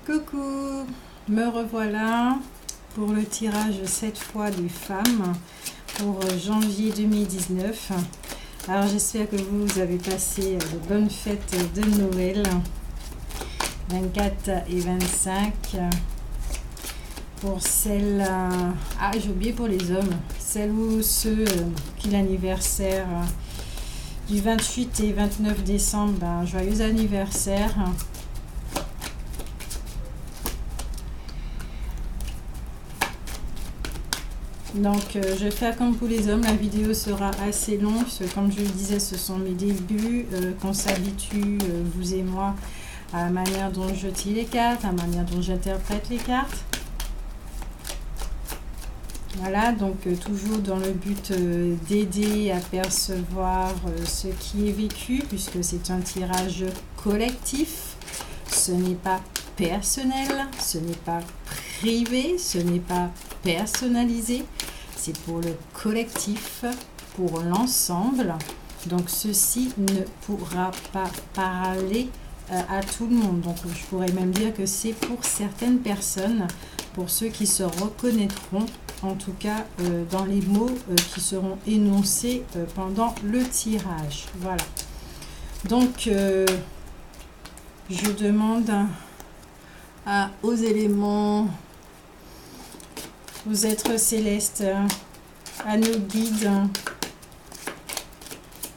Coucou, me revoilà pour le tirage 7 fois des femmes pour janvier 2019. Alors j'espère que vous avez passé de bonnes fêtes de Noël, 24 et 25. Pour celles, j'ai oublié pour les hommes, celles ou ceux qui l'anniversaire du 28 et 29 décembre, joyeux anniversaire. Donc je vais faire comme pour les hommes, la vidéo sera assez longue, parce que comme je le disais, ce sont mes débuts, qu'on s'habitue, vous et moi, à la manière dont je tire les cartes, à la manière dont j'interprète les cartes. Voilà, donc toujours dans le but d'aider à percevoir ce qui est vécu, puisque c'est un tirage collectif, ce n'est pas personnel, ce n'est pas privé, ce n'est pas personnalisé, c'est pour le collectif, pour l'ensemble. Donc ceci ne pourra pas parler à tout le monde. Donc je pourrais même dire que c'est pour certaines personnes, pour ceux qui se reconnaîtront, en tout cas dans les mots qui seront énoncés pendant le tirage. Voilà. Donc je demande aux éléments, aux êtres célestes, à nos guides,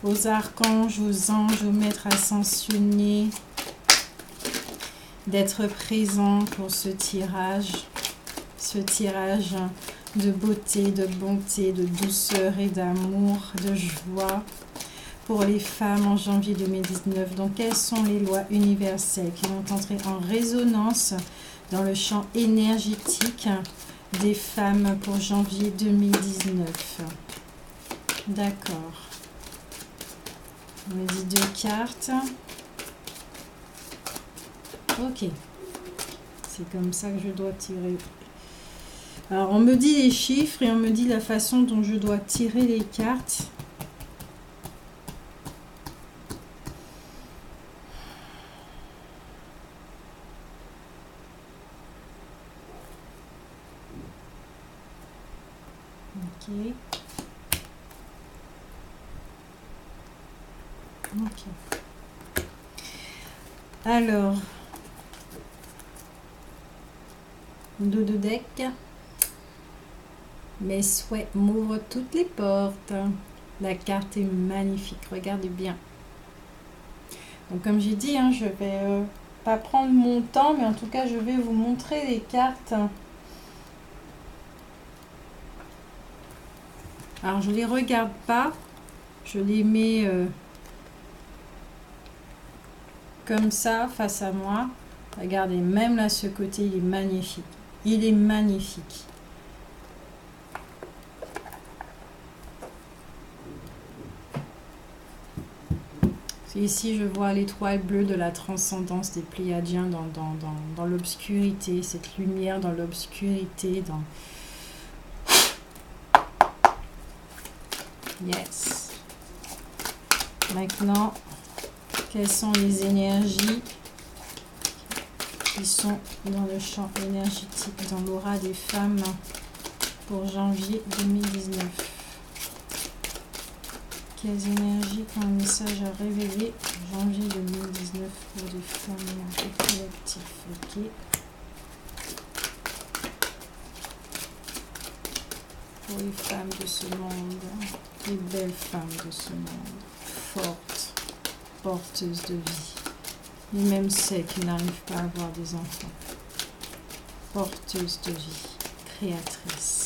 aux archanges, aux anges, aux maîtres ascensionnés, d'être présents pour ce tirage de beauté, de bonté, de douceur et d'amour, de joie pour les femmes en janvier 2019. Donc, quelles sont les lois universelles qui vont entrer en résonance dans le champ énergétique des femmes pour janvier 2019? D'accord. On me dit 2 cartes. Ok. C'est comme ça que je dois tirer. Alors, on me dit les chiffres et on me dit la façon dont je dois tirer les cartes. Ok. Ok. Alors, dos de deck. Mes souhaits m'ouvrent toutes les portes. La carte est magnifique, regardez bien. Donc comme j'ai dit, je vais pas prendre mon temps, mais en tout cas je vais vous montrer les cartes. Alors je les regarde pas, je les mets comme ça face à moi. Regardez, même là ce côté il est magnifique. Il est magnifique. Ici, je vois l'étoile bleue de la transcendance des Pléiadiens dans l'obscurité, cette lumière dans l'obscurité. Yes. Maintenant, quelles sont les énergies qui sont dans le champ énergétique, dans l'aura des femmes pour janvier 2019? Quelles énergies ont un message à révéler janvier 2019 pour des femmes et collectifs? Ok. Pour les femmes de ce monde, les belles femmes de ce monde, fortes, porteuses de vie, et même celles qui n'arrivent pas à avoir des enfants, porteuses de vie, créatrices.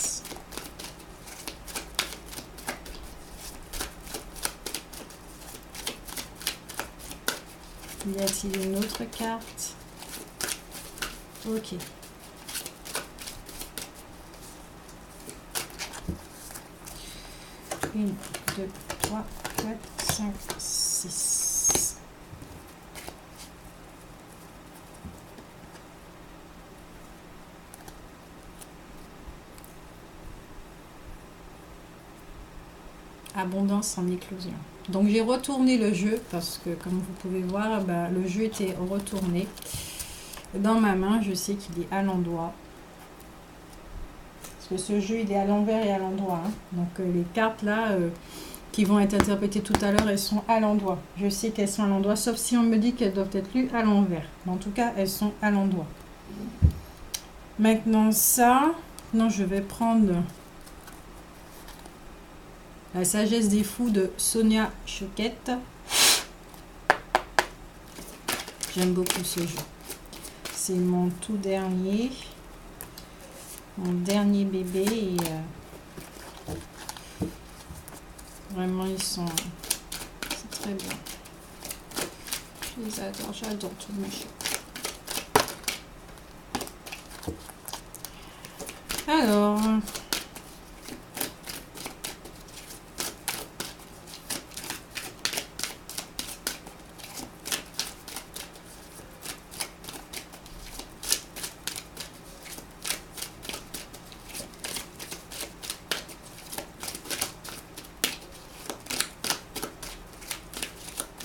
Y a-t-il une autre carte? Ok. Une, 2, 3, 4, 5, 6. Abondance en éclosion. Donc j'ai retourné le jeu parce que comme vous pouvez voir, le jeu était retourné. Dans ma main, je sais qu'il est à l'endroit. Parce que ce jeu, il est à l'envers et à l'endroit. Hein. Donc les cartes là qui vont être interprétées tout à l'heure, elles sont à l'endroit. Je sais qu'elles sont à l'endroit, sauf si on me dit qu'elles doivent être lues à l'envers. Mais en tout cas, elles sont à l'endroit. Maintenant ça, non, je vais prendre La sagesse des fous de Sonia Choquette. J'aime beaucoup ce jeu. C'est mon tout dernier. Mon dernier bébé. Et, vraiment, ils sont... C'est très bien. Je les adore. J'adore tous mes jeux. Alors...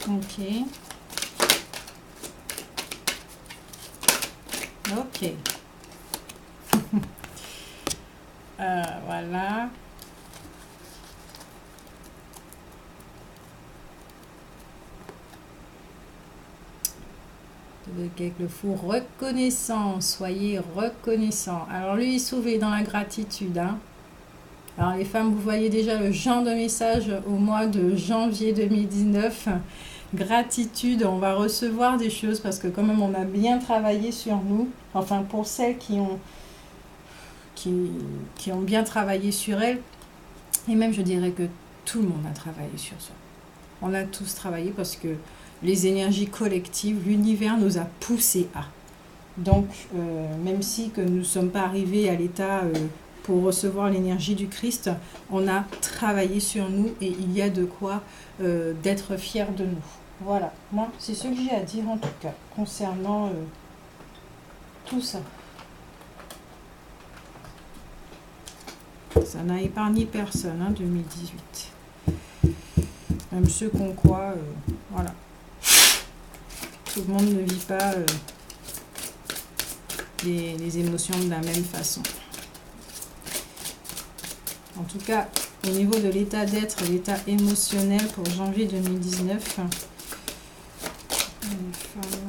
Ok. Ok. Voilà. Avec le fou reconnaissant, soyez reconnaissant. Alors lui, il sauvé dans la gratitude. Hein. Alors les femmes, vous voyez déjà le genre de message au mois de janvier 2019. Gratitude, on va recevoir des choses parce que quand même on a bien travaillé sur nous. Enfin pour celles qui ont bien travaillé sur elles. Et même je dirais que tout le monde a travaillé sur ça. On a tous travaillé parce que les énergies collectives, l'univers nous a poussés à. Donc même si que nous ne sommes pas arrivés à l'état... pour recevoir l'énergie du Christ, on a travaillé sur nous et il y a de quoi d'être fier de nous. Voilà, moi, c'est ce que j'ai à dire en tout cas, concernant tout ça. Ça n'a épargné personne, hein, 2018. Même ceux qu'on croit, voilà. Tout le monde ne vit pas les émotions de la même façon. En tout cas, au niveau de l'état d'être, l'état émotionnel pour janvier 2019, les femmes.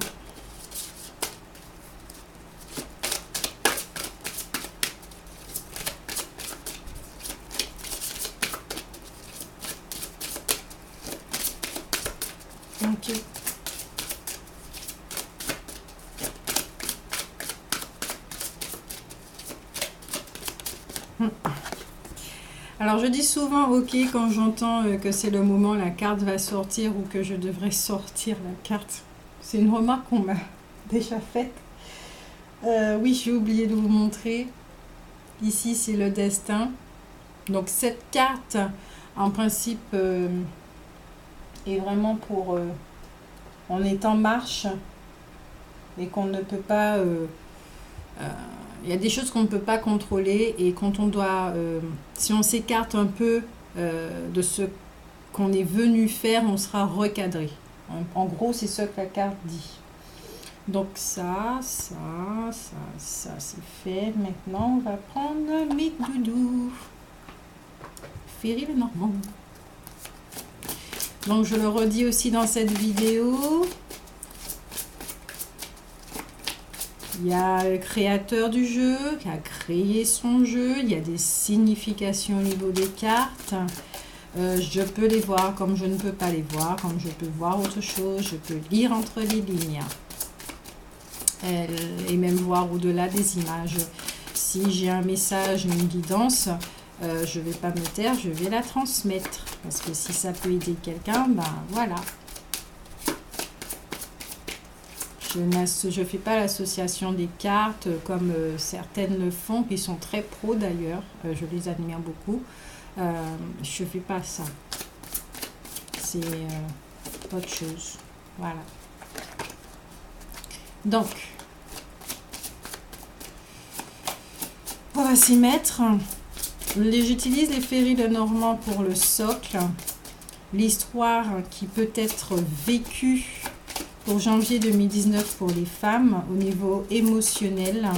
Ok. Alors je dis souvent ok quand j'entends que c'est le moment, la carte va sortir ou que je devrais sortir la carte. C'est une remarque qu'on m'a déjà faite. Oui, j'ai oublié de vous montrer. Ici c'est le destin. Donc cette carte en principe est vraiment pour... on est en marche et qu'on ne peut pas... il y a des choses qu'on ne peut pas contrôler et quand on doit, si on s'écarte un peu de ce qu'on est venu faire, on sera recadré. En gros, c'est ce que la carte dit. Donc ça, c'est fait. Maintenant, on va prendre mes doudous. Ferry Lenormand. Donc je le redis aussi dans cette vidéo. Il y a le créateur du jeu qui a créé son jeu. Il y a des significations au niveau des cartes. Je peux les voir comme je ne peux pas les voir, comme je peux voir autre chose. Je peux lire entre les lignes. Et même voir au-delà des images. Si j'ai un message, une guidance, je ne vais pas me taire, je vais la transmettre. Parce que si ça peut aider quelqu'un, ben voilà. Je ne fais pas l'association des cartes comme certaines le font, qui sont très pro d'ailleurs. Je les admire beaucoup. Je ne fais pas ça. C'est autre chose. Voilà. Donc, on va s'y mettre. J'utilise les Ferry Lenormand pour le socle. L'histoire qui peut être vécue pour janvier 2019 pour les femmes au niveau émotionnel.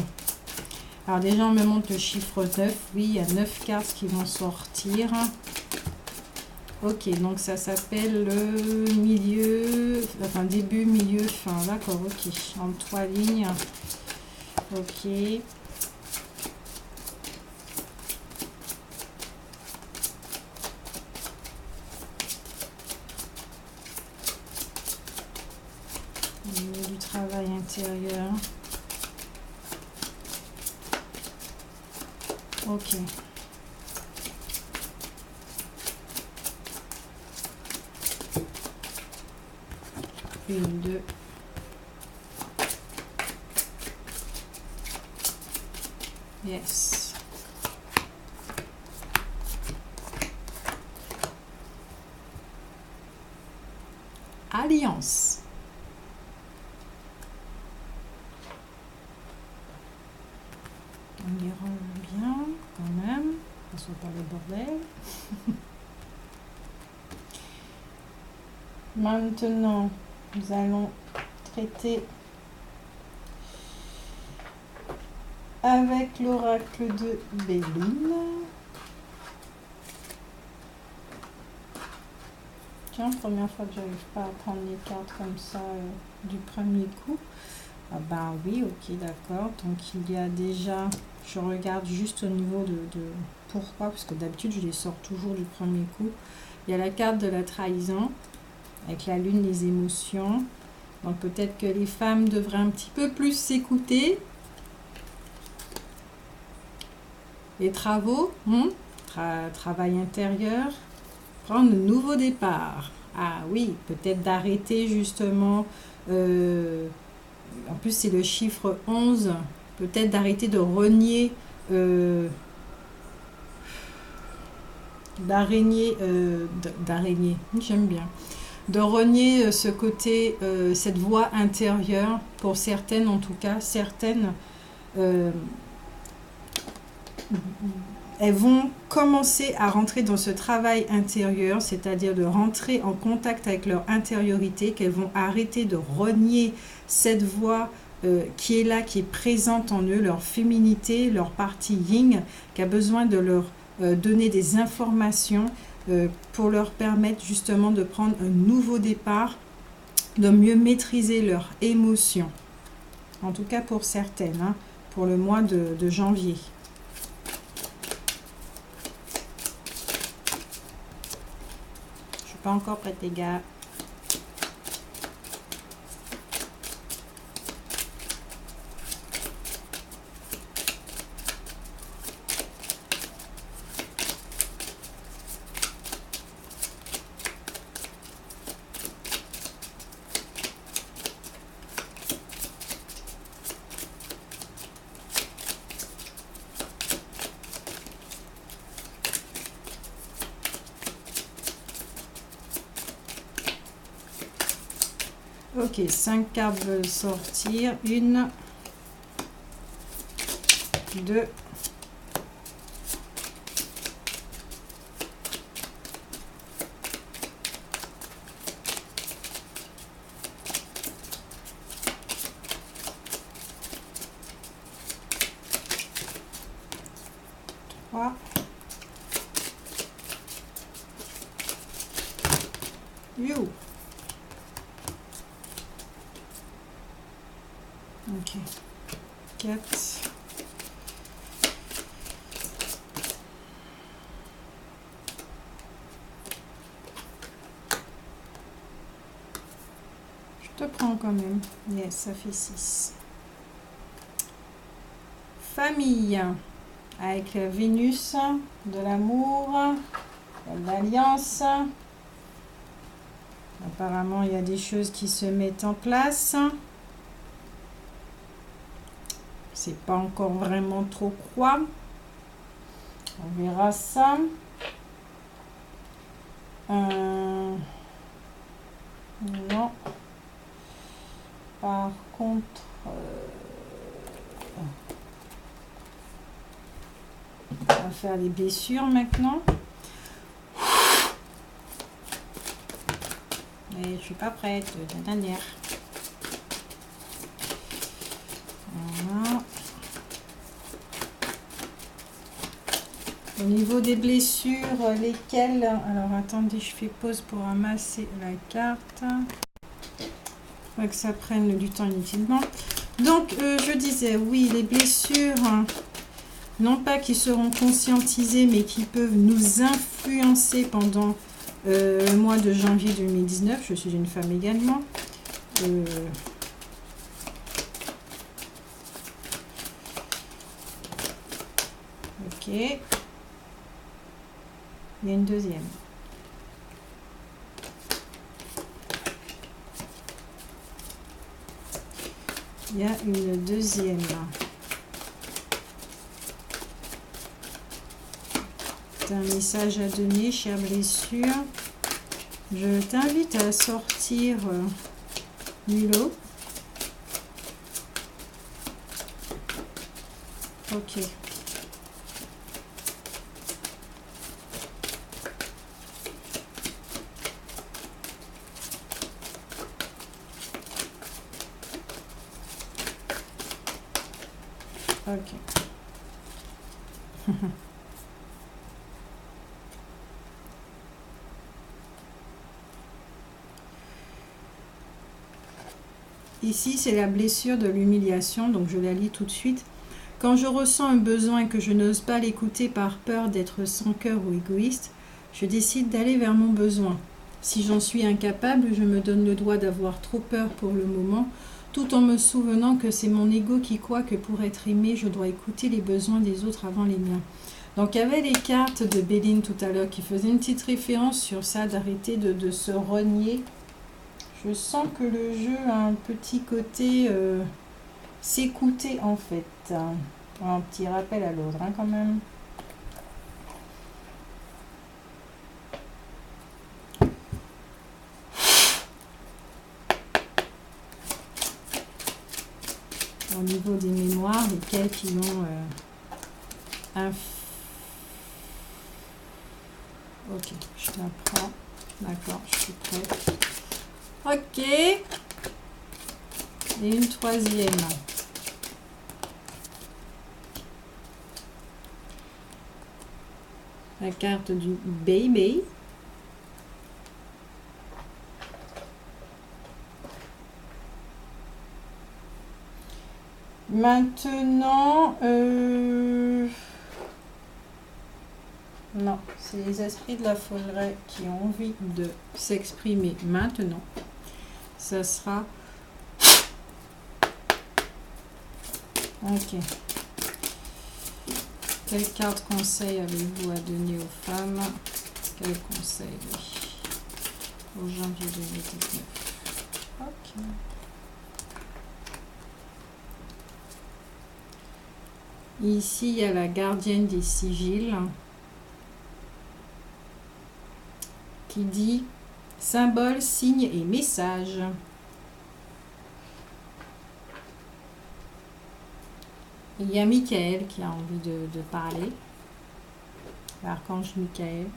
Alors déjà, on me montre le chiffre 9. Oui, il y a 9 cartes qui vont sortir. Ok, donc ça s'appelle le milieu, enfin début, milieu, fin. D'accord, ok. En 3 lignes. Ok. Du travail intérieur. Ok. Une, deux. Yes. Alliance. On y rend bien quand même. On soit pas le bordel. Maintenant, nous allons traiter avec l'oracle de Béline. Tiens, première fois que j'arrive pas à prendre les cartes comme ça du premier coup. Ah ben oui, ok, d'accord. Donc il y a déjà, je regarde juste au niveau de pourquoi, parce que d'habitude je les sors toujours du premier coup. Il y a la carte de la trahison, avec la lune, les émotions. Donc peut-être que les femmes devraient un petit peu plus s'écouter. Les travaux, travail intérieur, prendre de nouveaux départs. Ah oui, peut-être d'arrêter justement, en plus c'est le chiffre 11, peut-être d'arrêter de renier, d'araignée, j'aime bien, de renier ce côté, cette voix intérieure, pour certaines en tout cas, certaines, elles vont commencer à rentrer dans ce travail intérieur, c'est-à-dire de rentrer en contact avec leur intériorité, qu'elles vont arrêter de renier cette voix qui est là, qui est présente en eux, leur féminité, leur partie yin, qui a besoin de leur donner des informations pour leur permettre justement de prendre un nouveau départ, de mieux maîtriser leurs émotions. En tout cas pour certaines, hein, pour le mois de janvier. Pas encore prête les gars. Ok, 5 cartes veulent sortir. 1, 2, 3, you. Ok, 4, je te prends quand même. Yes, ça fait 6. Famille, avec Vénus, de l'amour, de l'alliance. Apparemment, il y a des choses qui se mettent en place. C'est pas encore vraiment trop quoi. On verra ça. Non. Par contre, on va faire les blessures maintenant. Et je suis pas prête, la dernière. Au niveau des blessures, lesquelles... Alors, attendez, je fais pause pour ramasser la carte. Pas que ça prenne du temps inutilement. Donc, je disais, oui, les blessures, non pas qui seront conscientisées, mais qui peuvent nous influencer pendant le mois de janvier 2019. Je suis une femme également. Ok. Il y a une deuxième. Il y a une deuxième. C'est un message à donner, chère blessure. Je t'invite à sortir du lot. Ok. Ok. Ici, c'est la blessure de l'humiliation, donc je la lis tout de suite. Quand je ressens un besoin et que je n'ose pas l'écouter par peur d'être sans cœur ou égoïste, je décide d'aller vers mon besoin. Si j'en suis incapable, je me donne le droit d'avoir trop peur pour le moment, tout en me souvenant que c'est mon ego qui croit que pour être aimé, je dois écouter les besoins des autres avant les miens. Donc, il y avait les cartes de Béline tout à l'heure qui faisaient une petite référence sur ça, d'arrêter de se renier. Je sens que le jeu a un petit côté s'écouter en fait. Un petit rappel à l'ordre quand même. Au niveau des mémoires, lesquelles qui ont ok, je la prends. D'accord, je suis prête. Ok. Et une troisième. La carte du baby. Maintenant, non, c'est les esprits de la forêt qui ont envie de s'exprimer maintenant. Ça sera... Ok. Quelle carte conseil avez-vous à donner aux femmes? Quel conseil, oui, au janvier 2019? Ok. Ici, il y a la gardienne des sigils qui dit symbole, signe et message. Il y a Michael qui a envie de parler. L'archange Michael.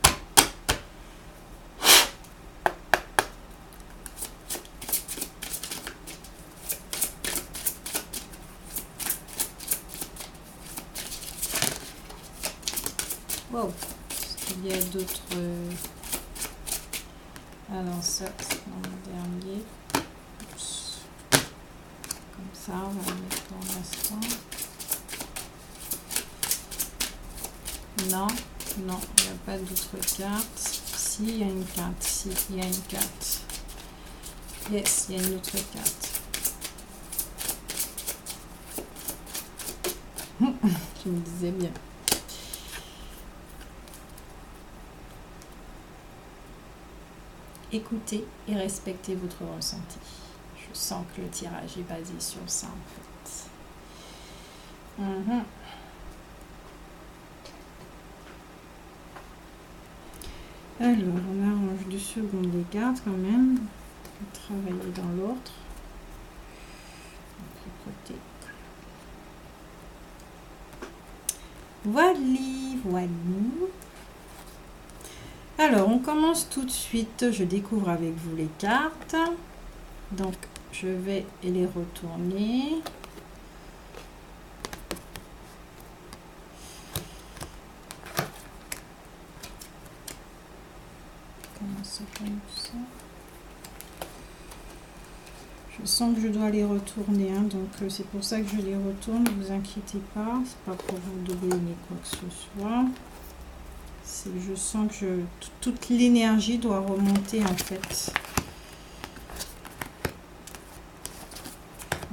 Wow. Est-ce qu'il y a d'autres... Alors ça, c'est dans le dernier. Oups. Comme ça, on va le mettre pour l'instant. Non, non, il n'y a pas d'autres cartes. Si, il y a une carte. Si, il y a une carte. Yes, il y a une autre carte. Je me disais bien. Écoutez et respectez votre ressenti. Je sens que le tirage est basé sur ça en fait. Alors, on arrange 2 secondes les cartes quand même. On va travailler dans l'ordre. Voilà, voilà. Alors, on commence tout de suite. Je découvre avec vous les cartes. Donc, je vais les retourner. Je sens que je dois les retourner, hein, donc c'est pour ça que je les retourne, ne vous inquiétez pas, c'est pas pour vous doubler ni quoi que ce soit. Je sens que toute l'énergie doit remonter en fait.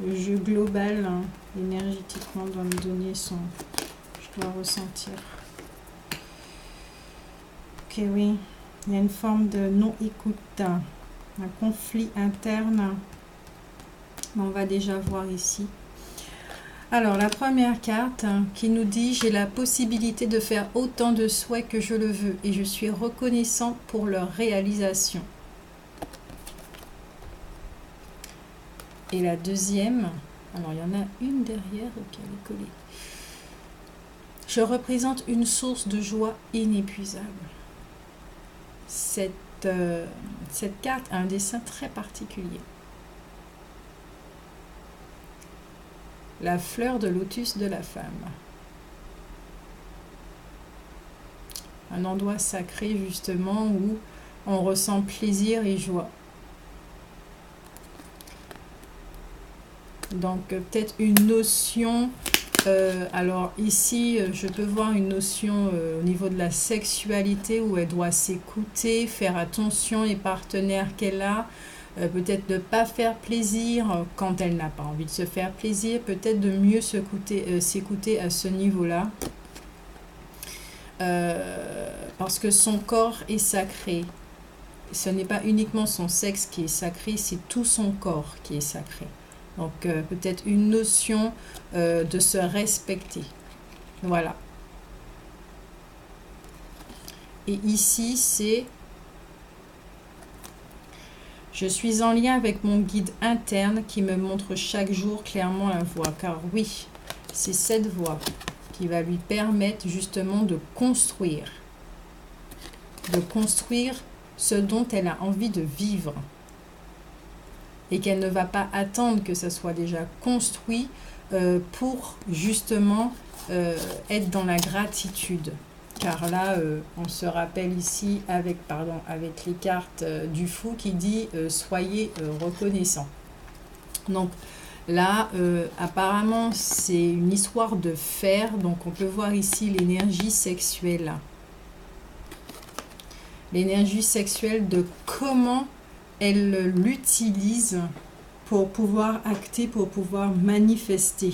Le jeu global, hein, énergétiquement, doit me donner son... Je dois ressentir. Ok, oui. Il y a une forme de non-écoute, un conflit interne. On va déjà voir ici. Alors, la première carte qui nous dit « J'ai la possibilité de faire autant de souhaits que je le veux et je suis reconnaissant pour leur réalisation. » Et la deuxième, alors il y en a une derrière, ok, elle est collée. « Je représente une source de joie inépuisable. » Cette carte a un dessin très particulier. La fleur de lotus de la femme. Un endroit sacré justement où on ressent plaisir et joie. Donc peut-être une notion, alors ici je peux voir une notion au niveau de la sexualité où elle doit s'écouter, faire attention aux partenaires qu'elle a. Peut-être ne pas faire plaisir quand elle n'a pas envie de se faire plaisir, peut-être de mieux s'écouter à ce niveau-là. Parce que son corps est sacré. Ce n'est pas uniquement son sexe qui est sacré, c'est tout son corps qui est sacré. Donc peut-être une notion de se respecter. Voilà. Et ici, c'est... Je suis en lien avec mon guide interne qui me montre chaque jour clairement la voie. Car oui, c'est cette voie qui va lui permettre justement de construire. De construire ce dont elle a envie de vivre. Et qu'elle ne va pas attendre que ça soit déjà construit pour justement être dans la gratitude. Car là, on se rappelle ici avec les cartes du fou qui dit « Soyez reconnaissants ». Donc là, apparemment, c'est une histoire de faire. Donc on peut voir ici l'énergie sexuelle. L'énergie sexuelle de comment elle l'utilise pour pouvoir acter, pour pouvoir manifester.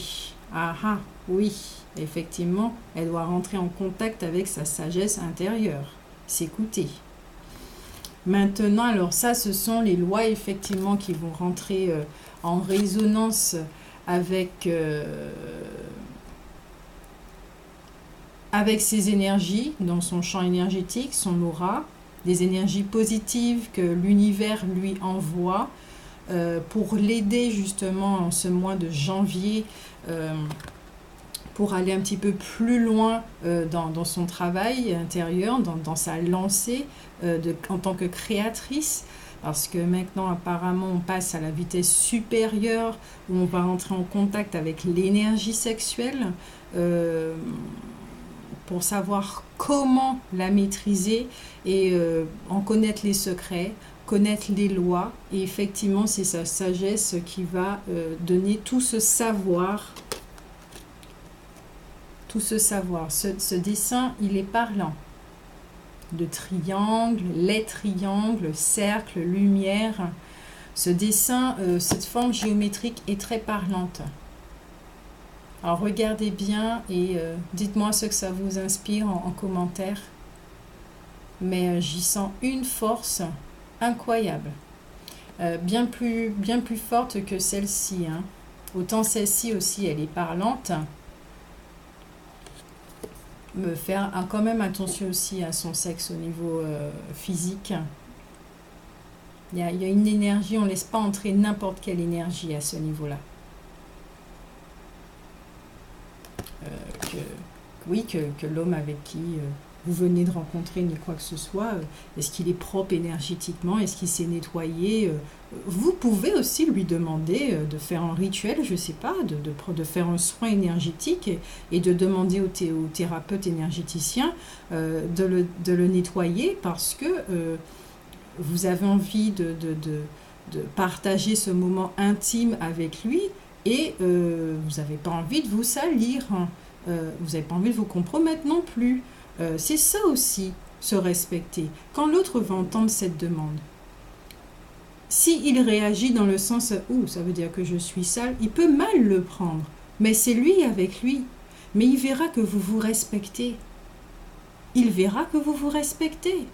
Ah ah, oui. Effectivement, elle doit rentrer en contact avec sa sagesse intérieure, s'écouter. Maintenant, alors ça, ce sont les lois effectivement qui vont rentrer en résonance avec ses énergies dans son champ énergétique, son aura, des énergies positives que l'univers lui envoie pour l'aider justement en ce mois de janvier pour aller un petit peu plus loin dans son travail intérieur, dans sa lancée en tant que créatrice, parce que maintenant apparemment on passe à la vitesse supérieure où on va entrer en contact avec l'énergie sexuelle pour savoir comment la maîtriser et en connaître les secrets, connaître les lois, et effectivement c'est sa sagesse qui va donner tout ce savoir. Ce dessin, il est parlant. De triangles, les triangles, cercles, lumière. Ce dessin, cette forme géométrique est très parlante. Alors regardez bien et dites-moi ce que ça vous inspire en commentaire. Mais j'y sens une force incroyable. Bien plus forte que celle-ci. Hein. Autant celle-ci aussi, elle est parlante. Me faire quand même attention aussi à son sexe au niveau physique. Il y a une énergie, on ne laisse pas entrer n'importe quelle énergie à ce niveau-là. Que l'homme avec qui vous venez de rencontrer ni quoi que ce soit, est-ce qu'il est propre énergétiquement, est-ce qu'il s'est nettoyé, vous pouvez aussi lui demander de faire un rituel, je ne sais pas, de faire un soin énergétique et de demander au thérapeute énergéticien de le nettoyer parce que vous avez envie de partager ce moment intime avec lui et vous n'avez pas envie de vous salir, hein. Vous n'avez pas envie de vous compromettre non plus. C'est ça aussi, se respecter. Quand l'autre va entendre cette demande, s'il réagit dans le sens « Ouh, ça veut dire que je suis sale », il peut mal le prendre. Mais c'est lui avec lui. Mais il verra que vous vous respectez. Il verra que vous vous respectez.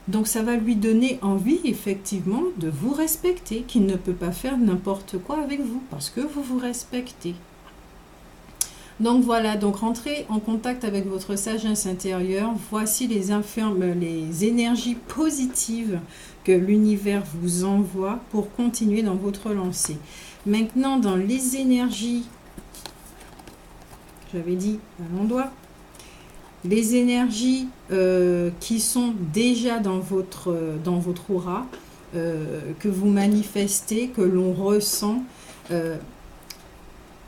Donc ça va lui donner envie, effectivement, de vous respecter, qu'il ne peut pas faire n'importe quoi avec vous, parce que vous vous respectez. Donc voilà, donc rentrez en contact avec votre sagesse intérieure. Voici les énergies positives que l'univers vous envoie pour continuer dans votre lancée. Maintenant, dans les énergies, j'avais dit à l'endroit, les énergies qui sont déjà dans votre aura, que vous manifestez, que l'on ressent,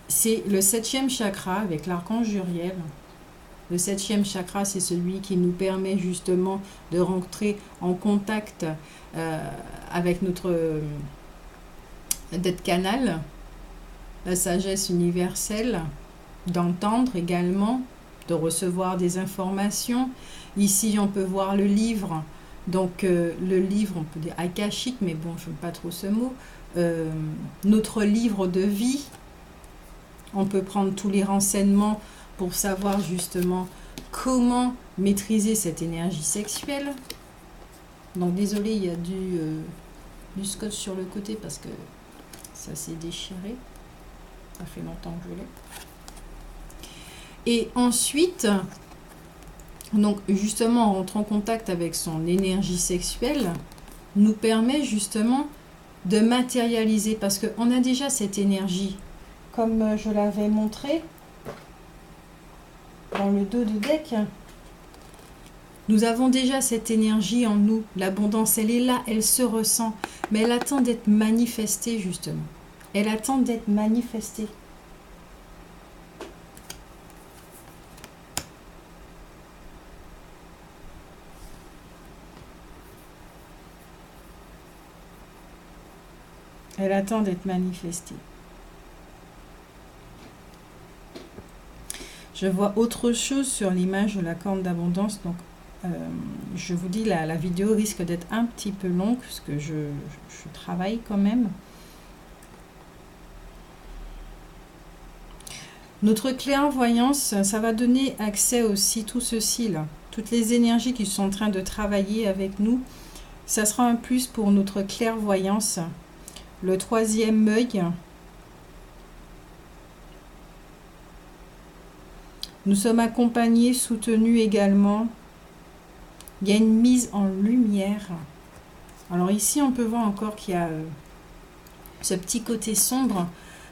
c'est le 7e chakra avec l'archange Uriel. Le 7e chakra, c'est celui qui nous permet justement de rentrer en contact avec d'être canal, la sagesse universelle, d'entendre également, de recevoir des informations. Ici, on peut voir le livre. Donc, le livre, on peut dire akashique, mais bon, je n'aime pas trop ce mot. Notre livre de vie. On peut prendre tous les renseignements pour savoir justement comment maîtriser cette énergie sexuelle. Donc, désolé, il y a du scotch sur le côté parce que ça s'est déchiré. Ça fait longtemps que je l'ai. Et ensuite, donc justement, on rentre en contact avec son énergie sexuelle, nous permet justement de matérialiser, parce qu'on a déjà cette énergie, comme je l'avais montré dans le dos de deck. Nous avons déjà cette énergie en nous, l'abondance, elle est là, elle se ressent, mais elle attend d'être manifestée justement. Elle attend d'être manifestée. Elle attend d'être manifestée. Je vois autre chose sur l'image de la corne d'abondance. Donc, je vous dis, la vidéo risque d'être un petit peu longue, parce que je travaille quand même. Notre clairvoyance, ça va donner accès aussi, tout ceci là. Toutes les énergies qui sont en train de travailler avec nous, ça sera un plus pour notre clairvoyance. Le 3e œil. Nous sommes accompagnés, soutenus également. Il y a une mise en lumière. Alors ici, on peut voir encore qu'il y a ce petit côté sombre,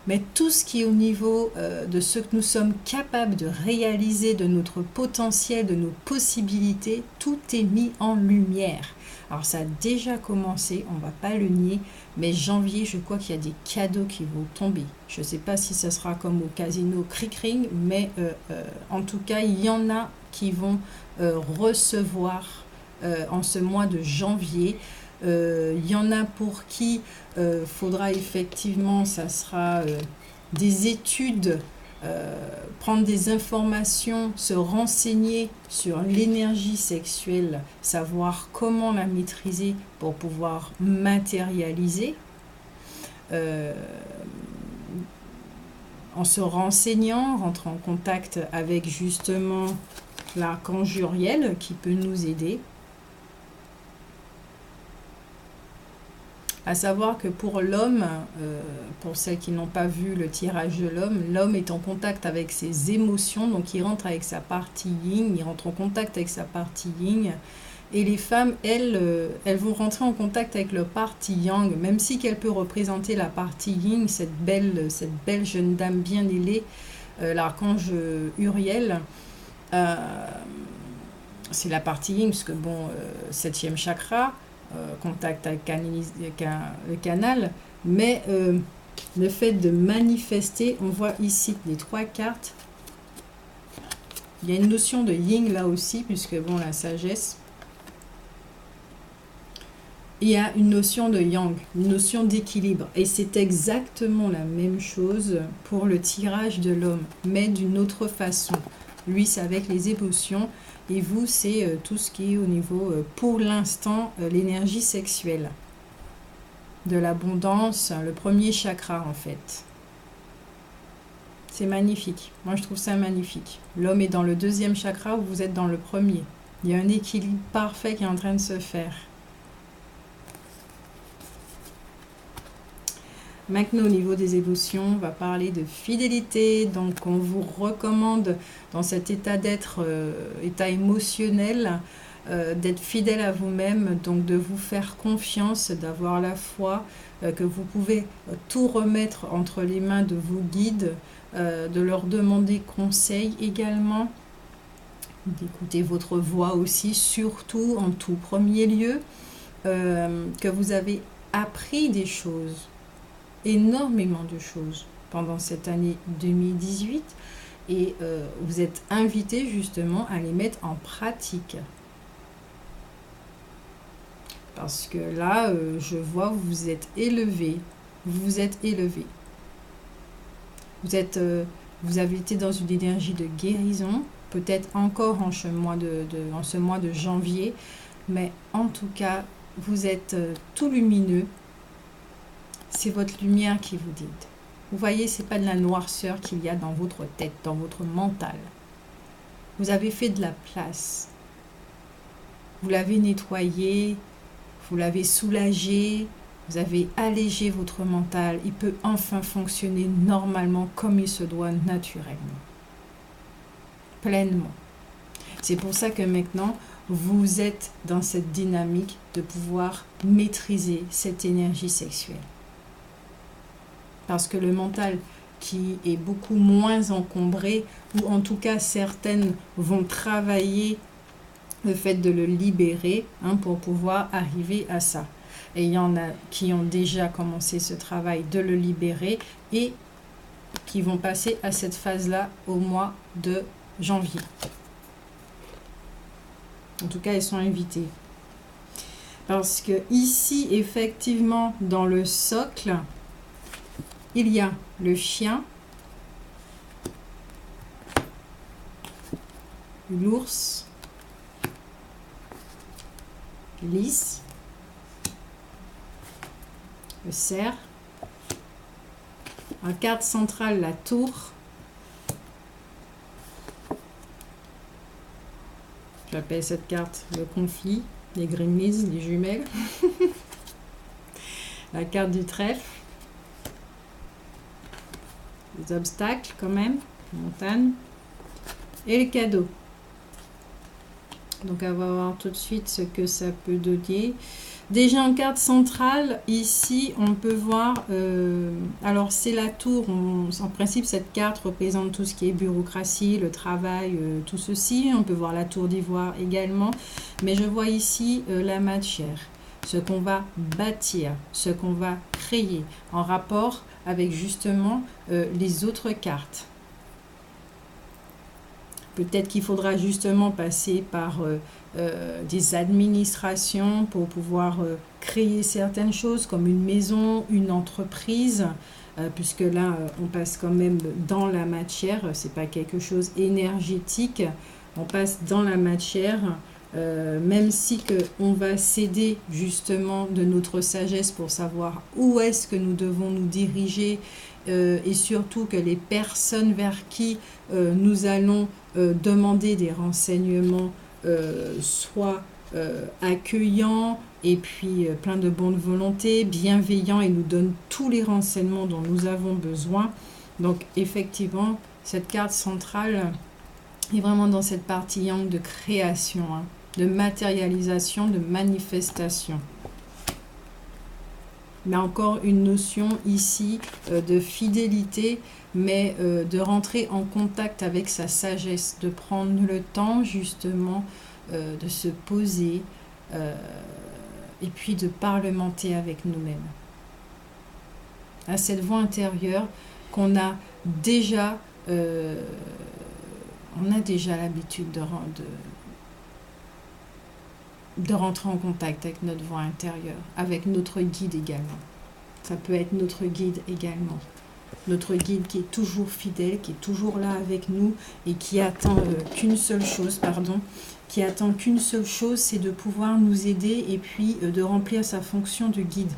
mais tout ce qui est au niveau de ce que nous sommes capables de réaliser, de notre potentiel, de nos possibilités, tout est mis en lumière. Alors ça a déjà commencé, on ne va pas le nier, mais janvier, je crois qu'il y a des cadeaux qui vont tomber. Je ne sais pas si ça sera comme au casino Crickring, mais en tout cas, il y en a qui vont recevoir en ce mois de janvier. Il y en a pour qui faudra effectivement, ça sera des études, prendre des informations, se renseigner sur l'énergie sexuelle, savoir comment la maîtriser pour pouvoir matérialiser. En se renseignant, rentrer en contact avec justement l'archange Uriel qui peut nous aider. À savoir que pour l'homme, pour celles qui n'ont pas vu le tirage de l'homme est en contact avec ses émotions, donc il rentre avec sa partie yin, il rentre en contact avec sa partie yin. Et les femmes, elles vont rentrer en contact avec leur partie yang, même si qu'elle peut représenter la partie yin, cette belle jeune dame bien ailée, l'archange Uriel. C'est la partie yin, parce que bon, 7e chakra, contact avec le canal, mais le fait de manifester, on voit ici les 3 cartes. Il y a une notion de yin là aussi, puisque bon, la sagesse. il y a une notion de yang, une notion d'équilibre. Et c'est exactement la même chose pour le tirage de l'homme, mais d'une autre façon. Lui, c'est avec les émotions. Et vous, c'est tout ce qui est au niveau, pour l'instant, l'énergie sexuelle. De l'abondance, le premier chakra en fait. C'est magnifique. Moi, je trouve ça magnifique. L'homme est dans le deuxième chakra, vous êtes dans le premier. Il y a un équilibre parfait qui est en train de se faire. Maintenant, au niveau des émotions, on va parler de fidélité. Donc, on vous recommande, dans cet état d'être, état émotionnel, d'être fidèle à vous-même, donc de vous faire confiance, d'avoir la foi, que vous pouvez tout remettre entre les mains de vos guides, de leur demander conseil également, d'écouter votre voix aussi, surtout en tout premier lieu, que vous avez appris des choses, énormément de choses pendant cette année 2018 et vous êtes invité justement à les mettre en pratique. Parce que là, je vois, vous êtes élevé. Vous êtes élevé. Vous avez été dans une énergie de guérison, peut-être encore en ce mois de janvier, mais en tout cas, vous êtes tout lumineux. C'est votre lumière qui vous guide. Vous voyez, ce n'est pas de la noirceur qu'il y a dans votre tête, dans votre mental. Vous avez fait de la place. Vous l'avez nettoyé, vous l'avez soulagé, vous avez allégé votre mental. Il peut enfin fonctionner normalement comme il se doit, naturellement. Pleinement. C'est pour ça que maintenant, vous êtes dans cette dynamique de pouvoir maîtriser cette énergie sexuelle. Parce que le mental qui est beaucoup moins encombré, ou en tout cas certaines vont travailler le fait de le libérer pour pouvoir arriver à ça. Et il y en a qui ont déjà commencé ce travail de le libérer et qui vont passer à cette phase-là au mois de janvier. En tout cas, ils sont invités. Parce que ici, effectivement, dans le socle, il y a le chien, l'ours, le lys, le cerf, en carte centrale, la tour, j'appelle cette carte le conflit, les gremlins, les jumelles, la carte du trèfle, les obstacles quand même, montagne, et le cadeau. Donc on va voir tout de suite ce que ça peut donner. Déjà en carte centrale, ici on peut voir, alors c'est la tour, en principe cette carte représente tout ce qui est bureaucratie, le travail, tout ceci. On peut voir la tour d'ivoire également, mais je vois ici la matière, ce qu'on va bâtir, ce qu'on va créer, en rapport avec justement les autres cartes. Peut-être qu'il faudra justement passer par des administrations pour pouvoir créer certaines choses comme une maison, une entreprise, puisque là, on passe quand même dans la matière, c'est pas quelque chose énergétique, on passe dans la matière, même si on va s'aider justement de notre sagesse pour savoir où est-ce que nous devons nous diriger et surtout que les personnes vers qui nous allons demander des renseignements soient accueillants et puis plein de bonne volonté, bienveillants et nous donnent tous les renseignements dont nous avons besoin. Donc effectivement, cette carte centrale est vraiment dans cette partie yang de création, de matérialisation, de manifestation. Mais encore une notion ici de fidélité, mais de rentrer en contact avec sa sagesse, de prendre le temps justement de se poser et puis de parlementer avec nous-mêmes. À cette voix intérieure qu'on a déjà, l'habitude de rentrer en contact avec notre voix intérieure, avec notre guide également. Ça peut être notre guide également. Notre guide qui est toujours fidèle, qui est toujours là avec nous et qui attend qu'une seule chose, c'est de pouvoir nous aider et puis de remplir sa fonction de guide.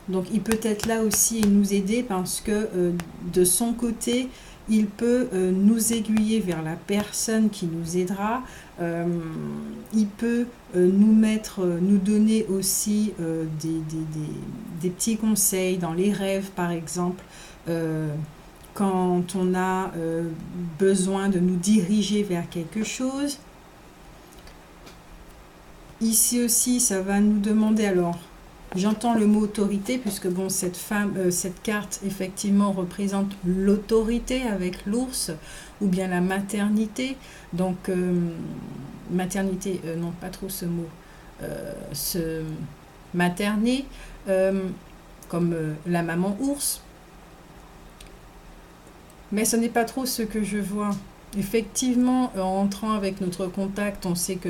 Donc il peut être là aussi et nous aider parce que de son côté, il peut nous aiguiller vers la personne qui nous aidera. Il peut nous donner aussi des petits conseils dans les rêves, par exemple, quand on a besoin de nous diriger vers quelque chose. Ici aussi, ça va nous demander alors. J'entends le mot autorité, puisque bon, cette carte, effectivement, représente l'autorité avec l'ours, ou bien la maternité. Donc, maternité, non, pas trop ce mot. Materner, comme la maman ours. Mais ce n'est pas trop ce que je vois. Effectivement, en entrant avec notre contact, on sait que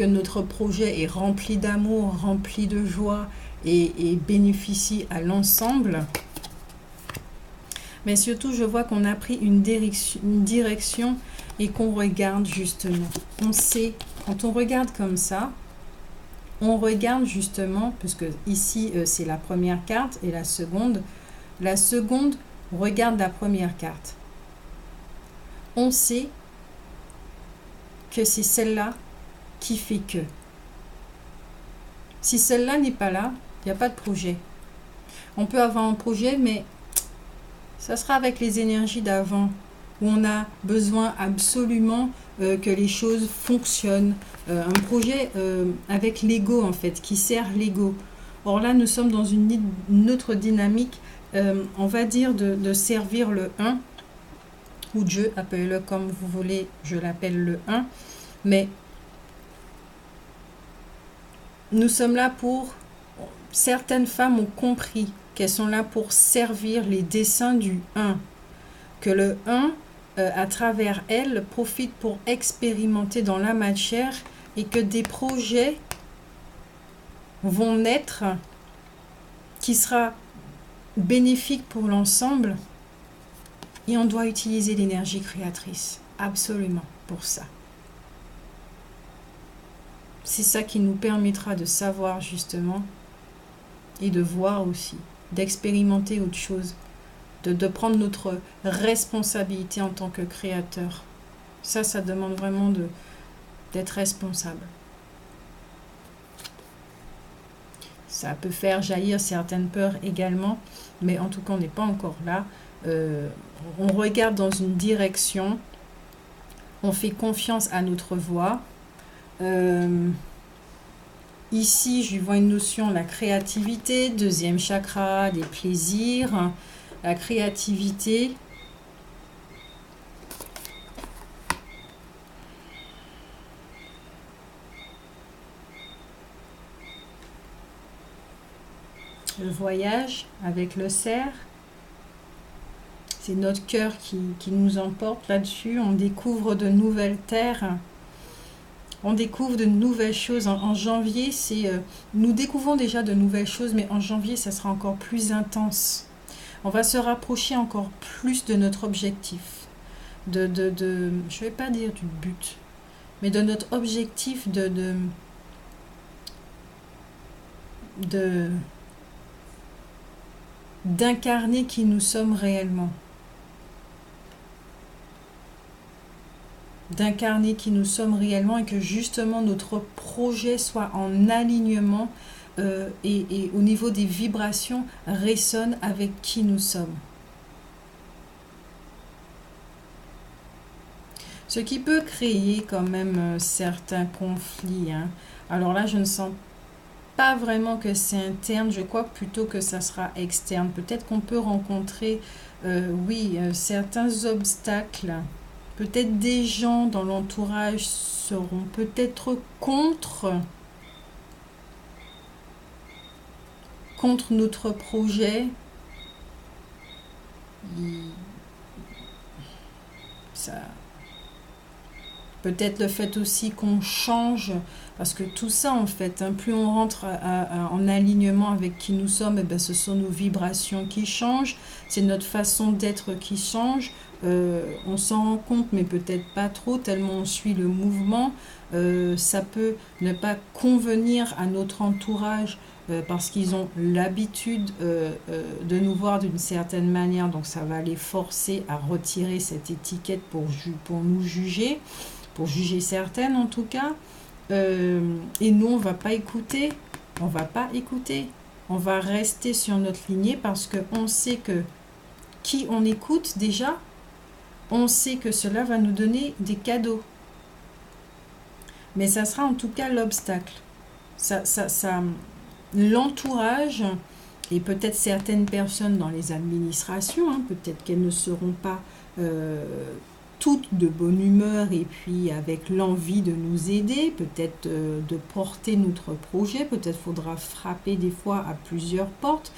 notre projet est rempli d'amour, rempli de joie et bénéficie à l'ensemble. Mais surtout, je vois qu'on a pris une direction et qu'on regarde justement. On sait, quand on regarde comme ça, on regarde justement, puisque ici c'est la première carte et la seconde regarde la première carte. On sait que c'est celle-là qui fait que. Si celle-là n'est pas là, il n'y a pas de projet. On peut avoir un projet, mais ça sera avec les énergies d'avant, où on a besoin absolument que les choses fonctionnent. Un projet avec l'ego, en fait, qui sert l'ego. Or là, nous sommes dans une autre dynamique, on va dire, de servir le 1, ou Dieu, appelez-le comme vous voulez, je l'appelle le 1, mais nous sommes là pour... Certaines femmes ont compris qu'elles sont là pour servir les desseins du 1. Que le 1, à travers elles, profite pour expérimenter dans la matière et que des projets vont naître qui sera bénéfique pour l'ensemble. Et on doit utiliser l'énergie créatrice, absolument, pour ça. C'est ça qui nous permettra de savoir justement et de voir aussi, d'expérimenter autre chose, de prendre notre responsabilité en tant que créateur. Ça demande vraiment d'être responsable. Ça peut faire jaillir certaines peurs également, mais en tout cas, on n'est pas encore là. On regarde dans une direction, on fait confiance à notre voix. Ici, je vois une notion, la créativité, deuxième chakra, des plaisirs, la créativité. Le voyage avec le cerf. C'est notre cœur qui nous emporte là-dessus. On découvre de nouvelles terres. On découvre de nouvelles choses. En janvier, nous découvrons déjà de nouvelles choses, mais en janvier, ça sera encore plus intense. On va se rapprocher encore plus de notre objectif. Je ne vais pas dire du but, mais de notre objectif d'incarner qui nous sommes réellement. D'incarner qui nous sommes réellement et que justement notre projet soit en alignement et au niveau des vibrations résonne avec qui nous sommes. Ce qui peut créer quand même certains conflits. Hein. Alors là, je ne sens pas vraiment que c'est interne, je crois plutôt que ça sera externe. Peut-être qu'on peut rencontrer, certains obstacles. Peut-être des gens dans l'entourage seront peut-être contre notre projet. Ça, peut-être le fait aussi qu'on change, parce que tout ça en fait, hein, plus on rentre en alignement avec qui nous sommes, et ben, ce sont nos vibrations qui changent, c'est notre façon d'être qui change. On s'en rend compte, mais peut-être pas trop, tellement on suit le mouvement. Ça peut ne pas convenir à notre entourage parce qu'ils ont l'habitude de nous voir d'une certaine manière, donc ça va les forcer à retirer cette étiquette pour nous juger, pour juger certaines en tout cas. Et nous, on va pas écouter, on va pas écouter, on va rester sur notre lignée parce qu'on sait que qui on écoute déjà, on sait que cela va nous donner des cadeaux. Mais ça sera en tout cas l'obstacle. L'entourage et peut-être certaines personnes dans les administrations, hein, peut-être qu'elles ne seront pas toutes de bonne humeur et puis avec l'envie de nous aider, peut-être de porter notre projet, peut-être faudra frapper des fois à plusieurs portes.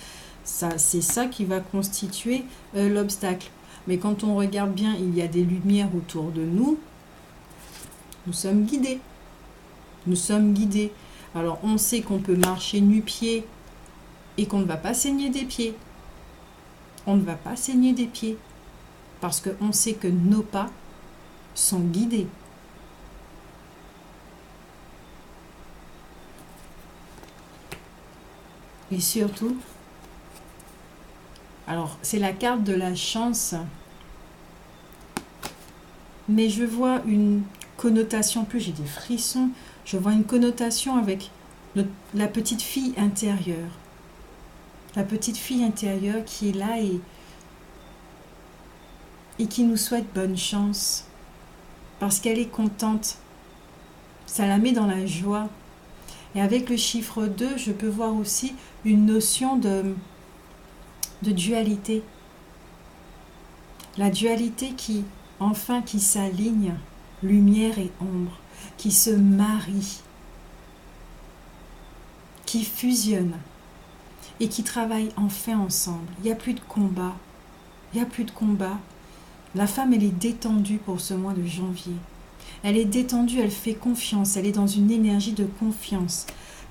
C'est ça qui va constituer l'obstacle. Mais quand on regarde bien, il y a des lumières autour de nous. Nous sommes guidés. Nous sommes guidés. Alors, on sait qu'on peut marcher nu-pieds et qu'on ne va pas saigner des pieds. On ne va pas saigner des pieds. Parce qu'on sait que nos pas sont guidés. Et surtout, alors, c'est la carte de la chance. Mais je vois une connotation, plus j'ai des frissons, je vois une connotation avec la petite fille intérieure. La petite fille intérieure qui est là et qui nous souhaite bonne chance. Parce qu'elle est contente. Ça la met dans la joie. Et avec le chiffre 2, je peux voir aussi une notion de dualité. La dualité qui s'aligne, lumière et ombre, qui se marient, qui fusionnent et qui travaillent enfin ensemble. Il n'y a plus de combat. Il n'y a plus de combat. La femme, elle est détendue pour ce mois de janvier. Elle est détendue, elle fait confiance, elle est dans une énergie de confiance.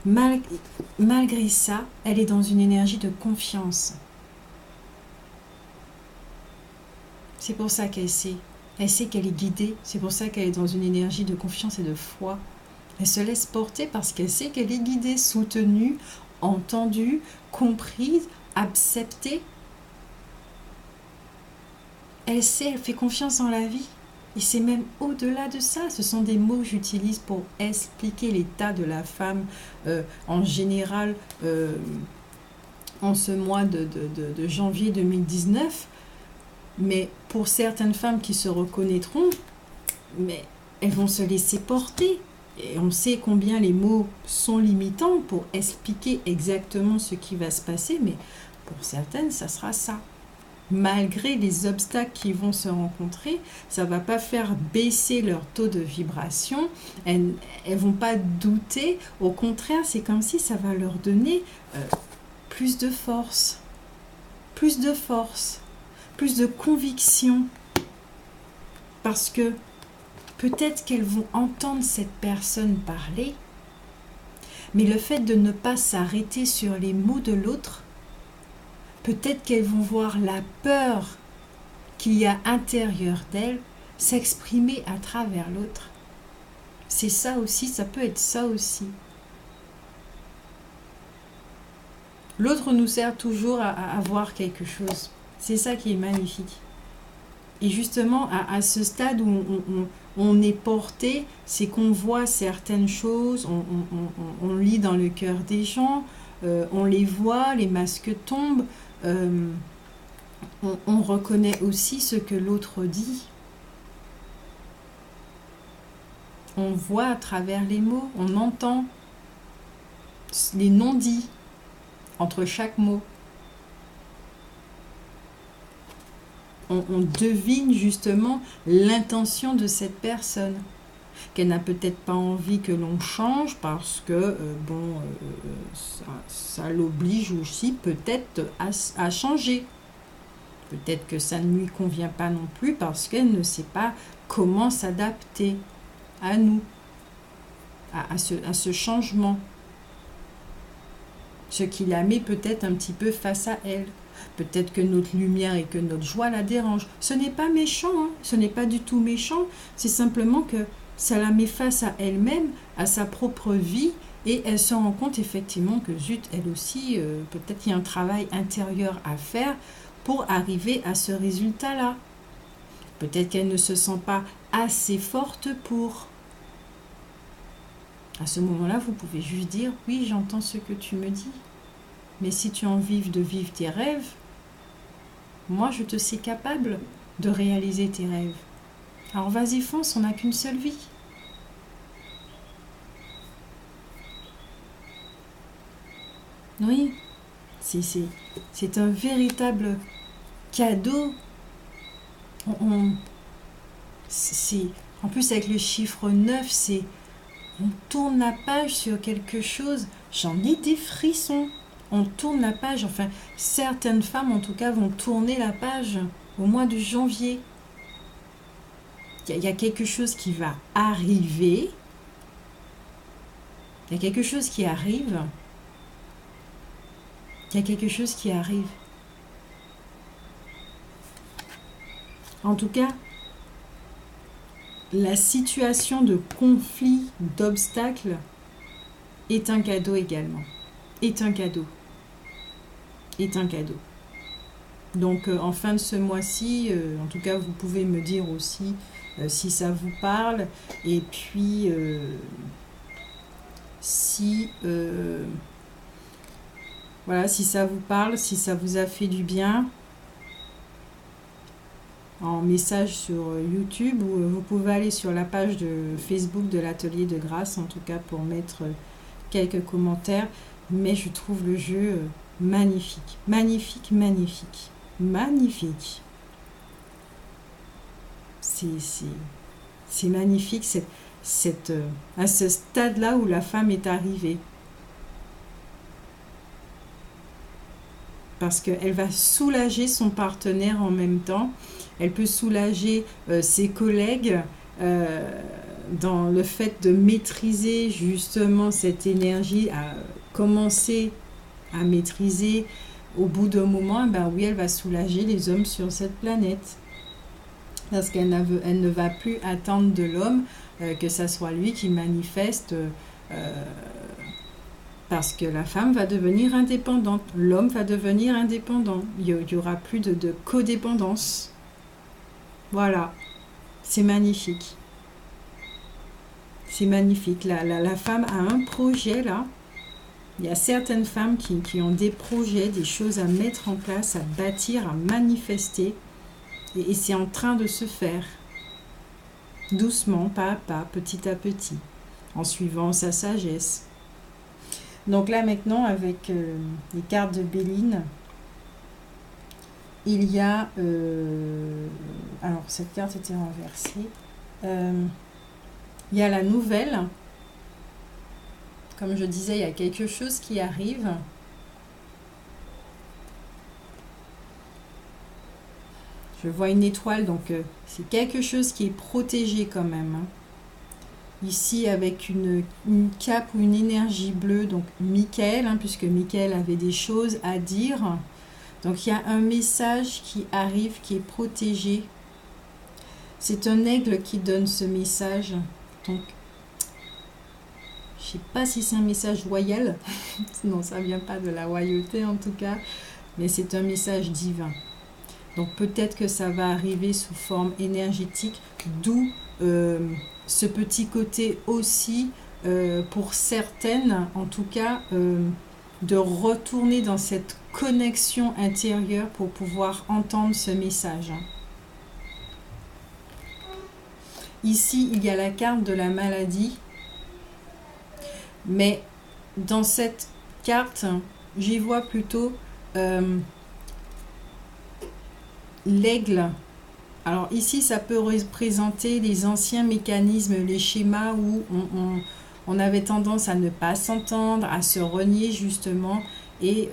Malgré ça, elle est dans une énergie de confiance. C'est pour ça qu'elle sait. Elle sait qu'elle est guidée. C'est pour ça qu'elle est dans une énergie de confiance et de foi. Elle se laisse porter parce qu'elle sait qu'elle est guidée, soutenue, entendue, comprise, acceptée. Elle sait, elle fait confiance en la vie. Et c'est même au-delà de ça. Ce sont des mots que j'utilise pour expliquer l'état de la femme en général en ce mois de janvier 2019. Mais pour certaines femmes qui se reconnaîtront, mais elles vont se laisser porter. Et on sait combien les mots sont limitants pour expliquer exactement ce qui va se passer, mais pour certaines, ça sera ça. Malgré les obstacles qui vont se rencontrer, ça ne va pas faire baisser leur taux de vibration, elles ne vont pas douter, au contraire, c'est comme si ça va leur donner plus de force, plus de conviction, parce que peut-être qu'elles vont entendre cette personne parler, mais le fait de ne pas s'arrêter sur les mots de l'autre, peut-être qu'elles vont voir la peur qu'il y a à l'intérieur d'elles s'exprimer à travers l'autre. C'est ça aussi, ça peut être ça aussi. L'autre nous sert toujours à voir quelque chose. C'est ça qui est magnifique. Et justement, à ce stade où on est porté, c'est qu'on voit certaines choses, on lit dans le cœur des gens, on les voit, les masques tombent, on reconnaît aussi ce que l'autre dit. On voit à travers les mots, on entend les non-dits entre chaque mot. On devine justement l'intention de cette personne, qu'elle n'a peut-être pas envie que l'on change parce que ça l'oblige aussi peut-être à changer. Peut-être que ça ne lui convient pas non plus parce qu'elle ne sait pas comment s'adapter à nous, à ce changement. Ce qui la met peut-être un petit peu face à elle. Peut-être que notre lumière et que notre joie la dérangent. Ce n'est pas méchant, hein, ce n'est pas du tout méchant. C'est simplement que ça la met face à elle-même, à sa propre vie, et elle se rend compte effectivement que zut, elle aussi, peut-être qu'il y a un travail intérieur à faire pour arriver à ce résultat-là. Peut-être qu'elle ne se sent pas assez forte pour. À ce moment-là, vous pouvez juste dire « Oui, j'entends ce que tu me dis, mais si tu as envie de vivre tes rêves, moi je te sais capable de réaliser tes rêves. Alors vas-y, fonce, on n'a qu'une seule vie. » Oui, c'est un véritable cadeau. En plus, avec le chiffre 9, on tourne la page sur quelque chose. J'en ai des frissons. On tourne la page. Enfin, certaines femmes, en tout cas, vont tourner la page au mois de janvier. Il y a quelque chose qui va arriver. Il y a quelque chose qui arrive. Il y a quelque chose qui arrive. En tout cas, la situation de conflit, d'obstacle, est un cadeau également. Est un cadeau. Est un cadeau. Donc, en fin de ce mois-ci, en tout cas, vous pouvez me dire aussi si ça vous parle. Et puis, voilà, si ça vous parle, si ça vous a fait du bien, en message sur YouTube, ou vous pouvez aller sur la page de Facebook de l'Atelier de Grâce, en tout cas pour mettre quelques commentaires. Mais je trouve le jeu magnifique, magnifique, magnifique, magnifique. C'est magnifique à ce stade-là où la femme est arrivée. Parce qu'elle va soulager son partenaire en même temps. Elle peut soulager ses collègues dans le fait de maîtriser justement cette énergie, à commencer à maîtriser. Au bout d'un moment, ben oui, elle va soulager les hommes sur cette planète. Parce qu'elle ne va plus attendre de l'homme que ça soit lui qui manifeste, parce que la femme va devenir indépendante, l'homme va devenir indépendant. Il n'y aura plus de codépendance. Voilà, c'est magnifique. C'est magnifique. La femme a un projet là. Il y a certaines femmes qui ont des projets, des choses à mettre en place, à bâtir, à manifester. Et c'est en train de se faire. Doucement, pas à pas, petit à petit, en suivant sa sagesse. Donc là maintenant, avec les cartes de Béline, il y a... alors, cette carte était renversée. Il y a la nouvelle. Comme je disais, il y a quelque chose qui arrive. Je vois une étoile, donc c'est quelque chose qui est protégé quand même. Hein. Ici, avec une cape ou une énergie bleue, donc Michael, hein, puisque Michael avait des choses à dire. Donc, il y a un message qui arrive, qui est protégé. C'est un aigle qui donne ce message. Donc, je ne sais pas si c'est un message royal. Non, ça ne vient pas de la royauté en tout cas. Mais c'est un message divin. Donc, peut-être que ça va arriver sous forme énergétique. D'où ce petit côté aussi, pour certaines, en tout cas, de retourner dans cette connexion intérieure pour pouvoir entendre ce message. Ici, il y a la carte de la maladie, mais dans cette carte, j'y vois plutôt l'aigle. Alors ici, ça peut représenter les anciens mécanismes, les schémas où on avait tendance à ne pas s'entendre, à se renier justement, et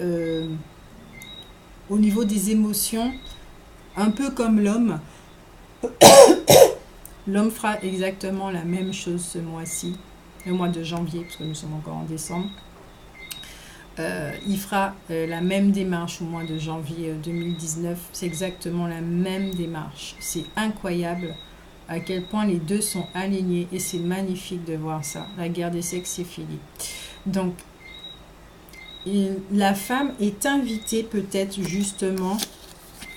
au niveau des émotions, Un peu comme l'homme. L'homme fera exactement la même chose ce mois-ci, le mois de janvier, parce que nous sommes encore en décembre. Il fera la même démarche au mois de janvier 2019. C'est exactement la même démarche. C'est incroyable à quel point les deux sont alignés et c'est magnifique de voir ça. La guerre des sexes est finie. Donc, la femme est invitée peut-être justement,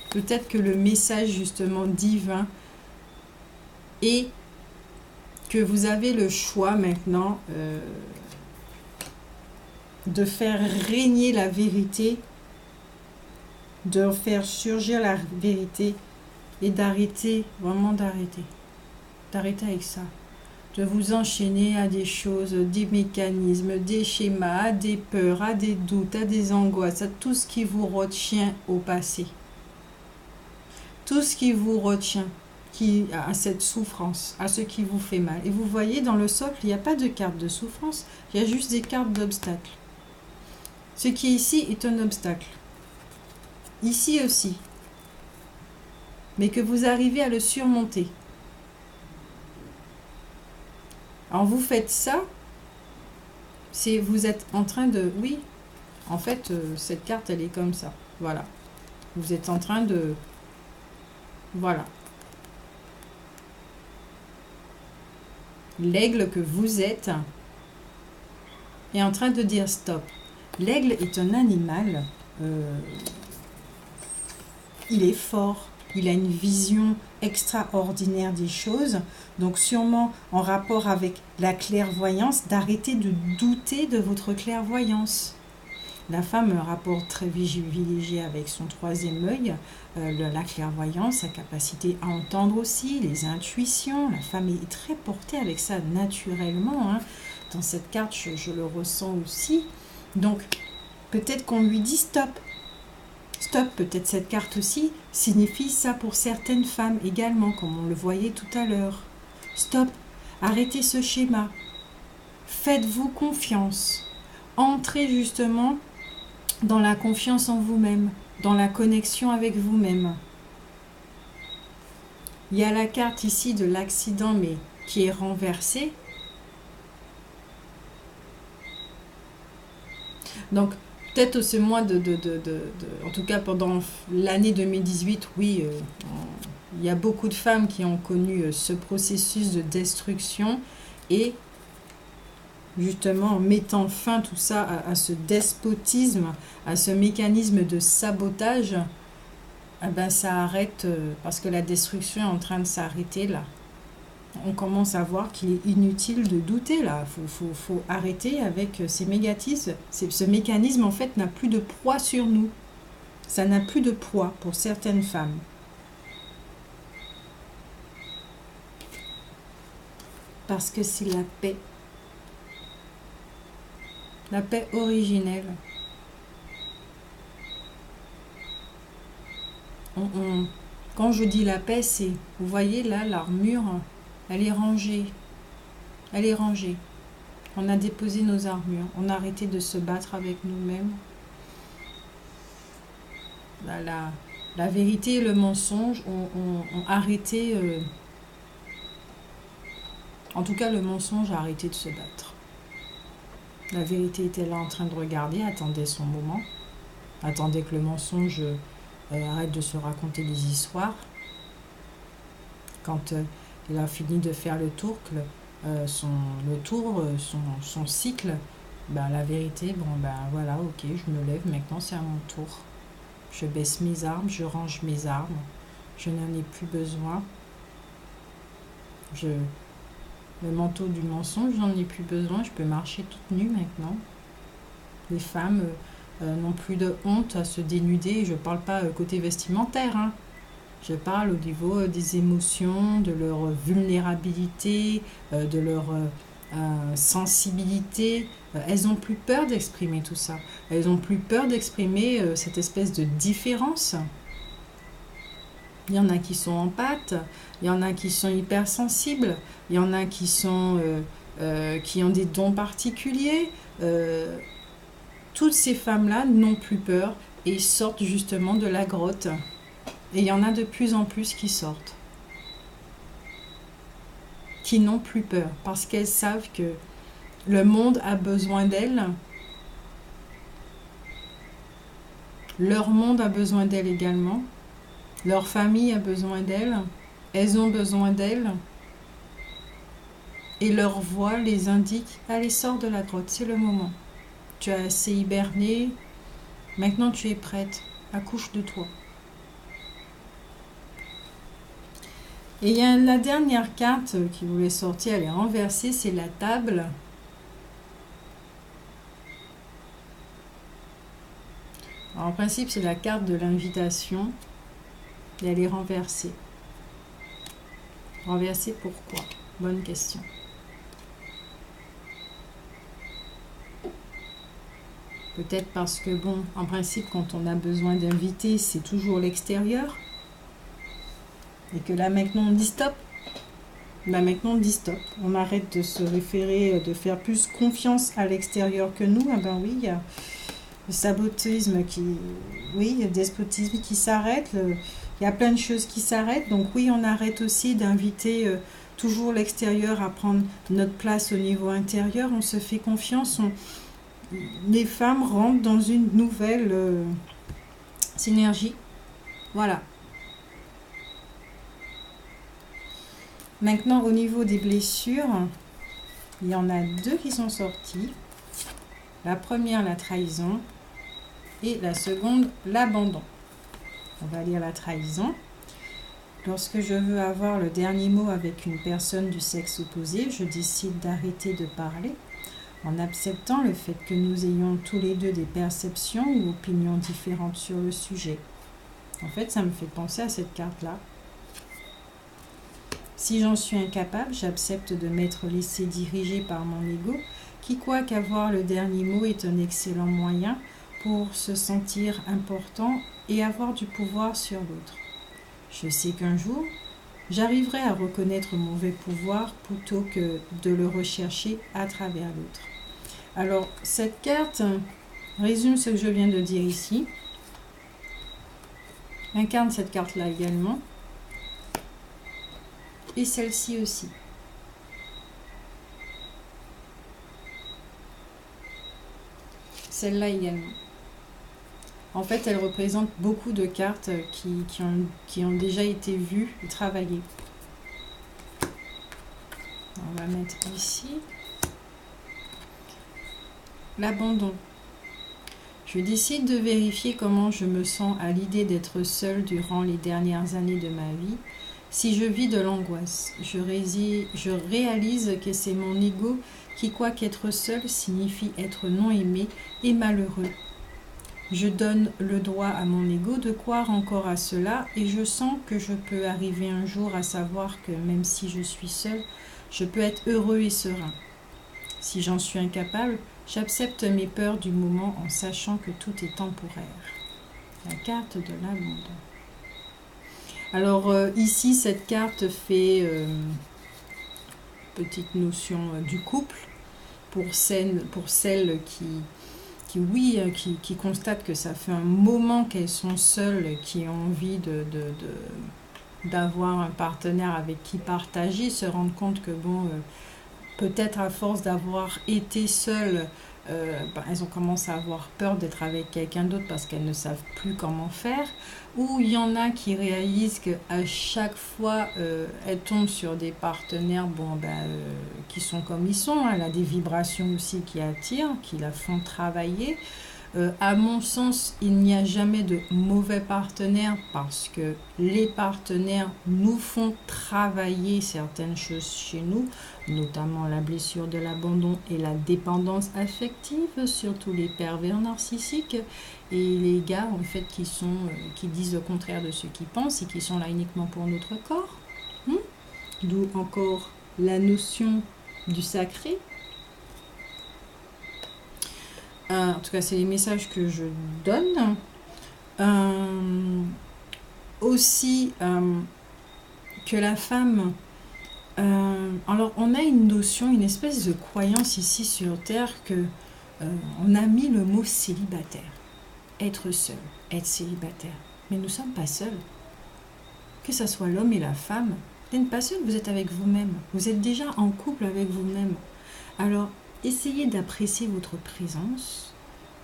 peut-être que le message justement divin est que vous avez le choix maintenant de faire régner la vérité, de faire surgir la vérité et d'arrêter, vraiment d'arrêter avec ça, de vous enchaîner à des choses, des mécanismes, des schémas, à des peurs, à des doutes, à des angoisses, à tout ce qui vous retient au passé, tout ce qui vous retient à cette souffrance, à ce qui vous fait mal. Et vous voyez, dans le socle, il n'y a pas de carte de souffrance, il y a juste des cartes d'obstacles. Ce qui est ici est un obstacle. Ici aussi. Mais que vous arrivez à le surmonter. Alors vous faites ça, c'est vous êtes en train de... Oui, en fait, cette carte, elle est comme ça. Voilà. Vous êtes en train de... Voilà. L'aigle que vous êtes est en train de dire stop. L'aigle est un animal, il est fort, il a une vision extraordinaire des choses, donc sûrement en rapport avec la clairvoyance, d'arrêter de douter de votre clairvoyance. La femme a un rapport très privilégié avec son troisième œil, la clairvoyance, sa capacité à entendre aussi, les intuitions. La femme est très portée avec ça naturellement. Hein. Dans cette carte, je le ressens aussi. Donc, peut-être qu'on lui dit stop. Stop, peut-être cette carte aussi signifie ça pour certaines femmes également, comme on le voyait tout à l'heure. Stop, arrêtez ce schéma. Faites-vous confiance. Entrez justement dans la confiance en vous-même, dans la connexion avec vous-même. Il y a la carte ici de l'accident, mais qui est renversée. Donc, peut-être ce mois en tout cas pendant l'année 2018, oui, il y a beaucoup de femmes qui ont connu ce processus de destruction et justement en mettant fin tout ça à ce despotisme, à ce mécanisme de sabotage, eh ben ça arrête parce que la destruction est en train de s'arrêter là. On commence à voir qu'il est inutile de douter là. Faut arrêter avec ces mécanismes. Ce mécanisme en fait n'a plus de poids sur nous. Ça n'a plus de poids pour certaines femmes. Parce que c'est la paix. La paix originelle. Quand je dis la paix, c'est, vous voyez là, l'armure, elle est rangée. Elle est rangée. On a déposé nos armures. On a arrêté de se battre avec nous-mêmes. La vérité et le mensonge ont arrêté... en tout cas, le mensonge a arrêté de se battre. La vérité était là en train de regarder, attendait son moment. Attendait que le mensonge arrête de se raconter des histoires. Quand il a fini de faire le tour, son cycle, ben, la vérité, bon ben voilà, ok, je me lève, maintenant c'est à mon tour. Je baisse mes armes, je range mes armes, je n'en ai plus besoin. Le manteau du mensonge, j'en ai plus besoin, je peux marcher toute nue maintenant. Les femmes n'ont plus de honte à se dénuder, je ne parle pas côté vestimentaire, hein. Je parle au niveau des émotions, de leur vulnérabilité, de leur sensibilité. Elles n'ont plus peur d'exprimer tout ça. Elles n'ont plus peur d'exprimer cette espèce de différence. Il y en a qui sont empathes, il y en a qui sont hypersensibles, il y en a qui ont des dons particuliers. Toutes ces femmes-là n'ont plus peur et sortent justement de la grotte. Et il y en a de plus en plus qui sortent, qui n'ont plus peur, parce qu'elles savent que le monde a besoin d'elles. Leur monde a besoin d'elles également. Leur famille a besoin d'elles. Elles ont besoin d'elles. Et leur voix les indique, allez, sors de la grotte, c'est le moment. Tu as assez hiberné, maintenant tu es prête, accouche de toi. Et il y a la dernière carte qui voulait sortir, elle est renversée, c'est la table. Alors, en principe, c'est la carte de l'invitation. Et elle est renversée. Renversée pourquoi? Bonne question. Peut-être parce que, bon, en principe, quand on a besoin d'inviter, c'est toujours l'extérieur. Et que là, maintenant, on dit stop. Là, maintenant, on dit stop. On arrête de se référer, de faire plus confiance à l'extérieur que nous. Ah ben oui, il y a le sabotisme qui... Oui, le despotisme qui s'arrête. Il y a plein de choses qui s'arrêtent. Donc oui, on arrête aussi d'inviter toujours l'extérieur à prendre notre place au niveau intérieur. On se fait confiance. Les femmes rentrent dans une nouvelle synergie. Voilà. Maintenant, au niveau des blessures, il y en a deux qui sont sorties. La première, la trahison, et la seconde, l'abandon. On va lire la trahison. Lorsque je veux avoir le dernier mot avec une personne du sexe opposé, je décide d'arrêter de parler en acceptant le fait que nous ayons tous les deux des perceptions ou opinions différentes sur le sujet. En fait, ça me fait penser à cette carte-là. Si j'en suis incapable, j'accepte de m'être laissé diriger par mon ego, qui croit qu'avoir le dernier mot est un excellent moyen pour se sentir important et avoir du pouvoir sur l'autre. Je sais qu'un jour, j'arriverai à reconnaître mon mauvais pouvoir plutôt que de le rechercher à travers l'autre. Alors, cette carte résume ce que je viens de dire ici. Incarne cette carte-là également. Et celle-ci aussi. Celle-là également. En fait, elle représente beaucoup de cartes qui ont déjà été vues et travaillées. On va mettre ici. L'abandon. Je décide de vérifier comment je me sens à l'idée d'être seule durant les dernières années de ma vie. Si je vis de l'angoisse, je réalise que c'est mon ego qui croit qu'être seul signifie être non aimé et malheureux. Je donne le droit à mon ego de croire encore à cela et je sens que je peux arriver un jour à savoir que même si je suis seule, je peux être heureux et serein. Si j'en suis incapable, j'accepte mes peurs du moment en sachant que tout est temporaire. La carte de l'abandon. Alors ici, cette carte fait petite notion du couple pour celles qui constatent que ça fait un moment qu'elles sont seules, qui ont envie d'avoir un partenaire avec qui partager, se rendre compte que bon, peut-être à force d'avoir été seules, elles ont commencé à avoir peur d'être avec quelqu'un d'autre parce qu'elles ne savent plus comment faire. Ou il y en a qui réalisent qu'à chaque fois, elles tombent sur des partenaires qui sont comme ils sont. Elle a des vibrations aussi qui attirent, qui la font travailler. À mon sens, il n'y a jamais de mauvais partenaires parce que les partenaires nous font travailler certaines choses chez nous, notamment la blessure de l'abandon et la dépendance affective, surtout les pervers narcissiques et les gars en fait qui disent le contraire de ce qu'ils pensent et qui sont là uniquement pour notre corps. D'où encore la notion du sacré. En tout cas, c'est les messages que je donne. Aussi, que la femme... alors, on a une notion, une espèce de croyance ici sur Terre que on a mis le mot célibataire. Être seul, être célibataire. Mais nous ne sommes pas seuls. que ce soit l'homme et la femme, vous n'êtes pas seul, vous êtes avec vous-même. Vous êtes déjà en couple avec vous-même. Alors, essayez d'apprécier votre présence,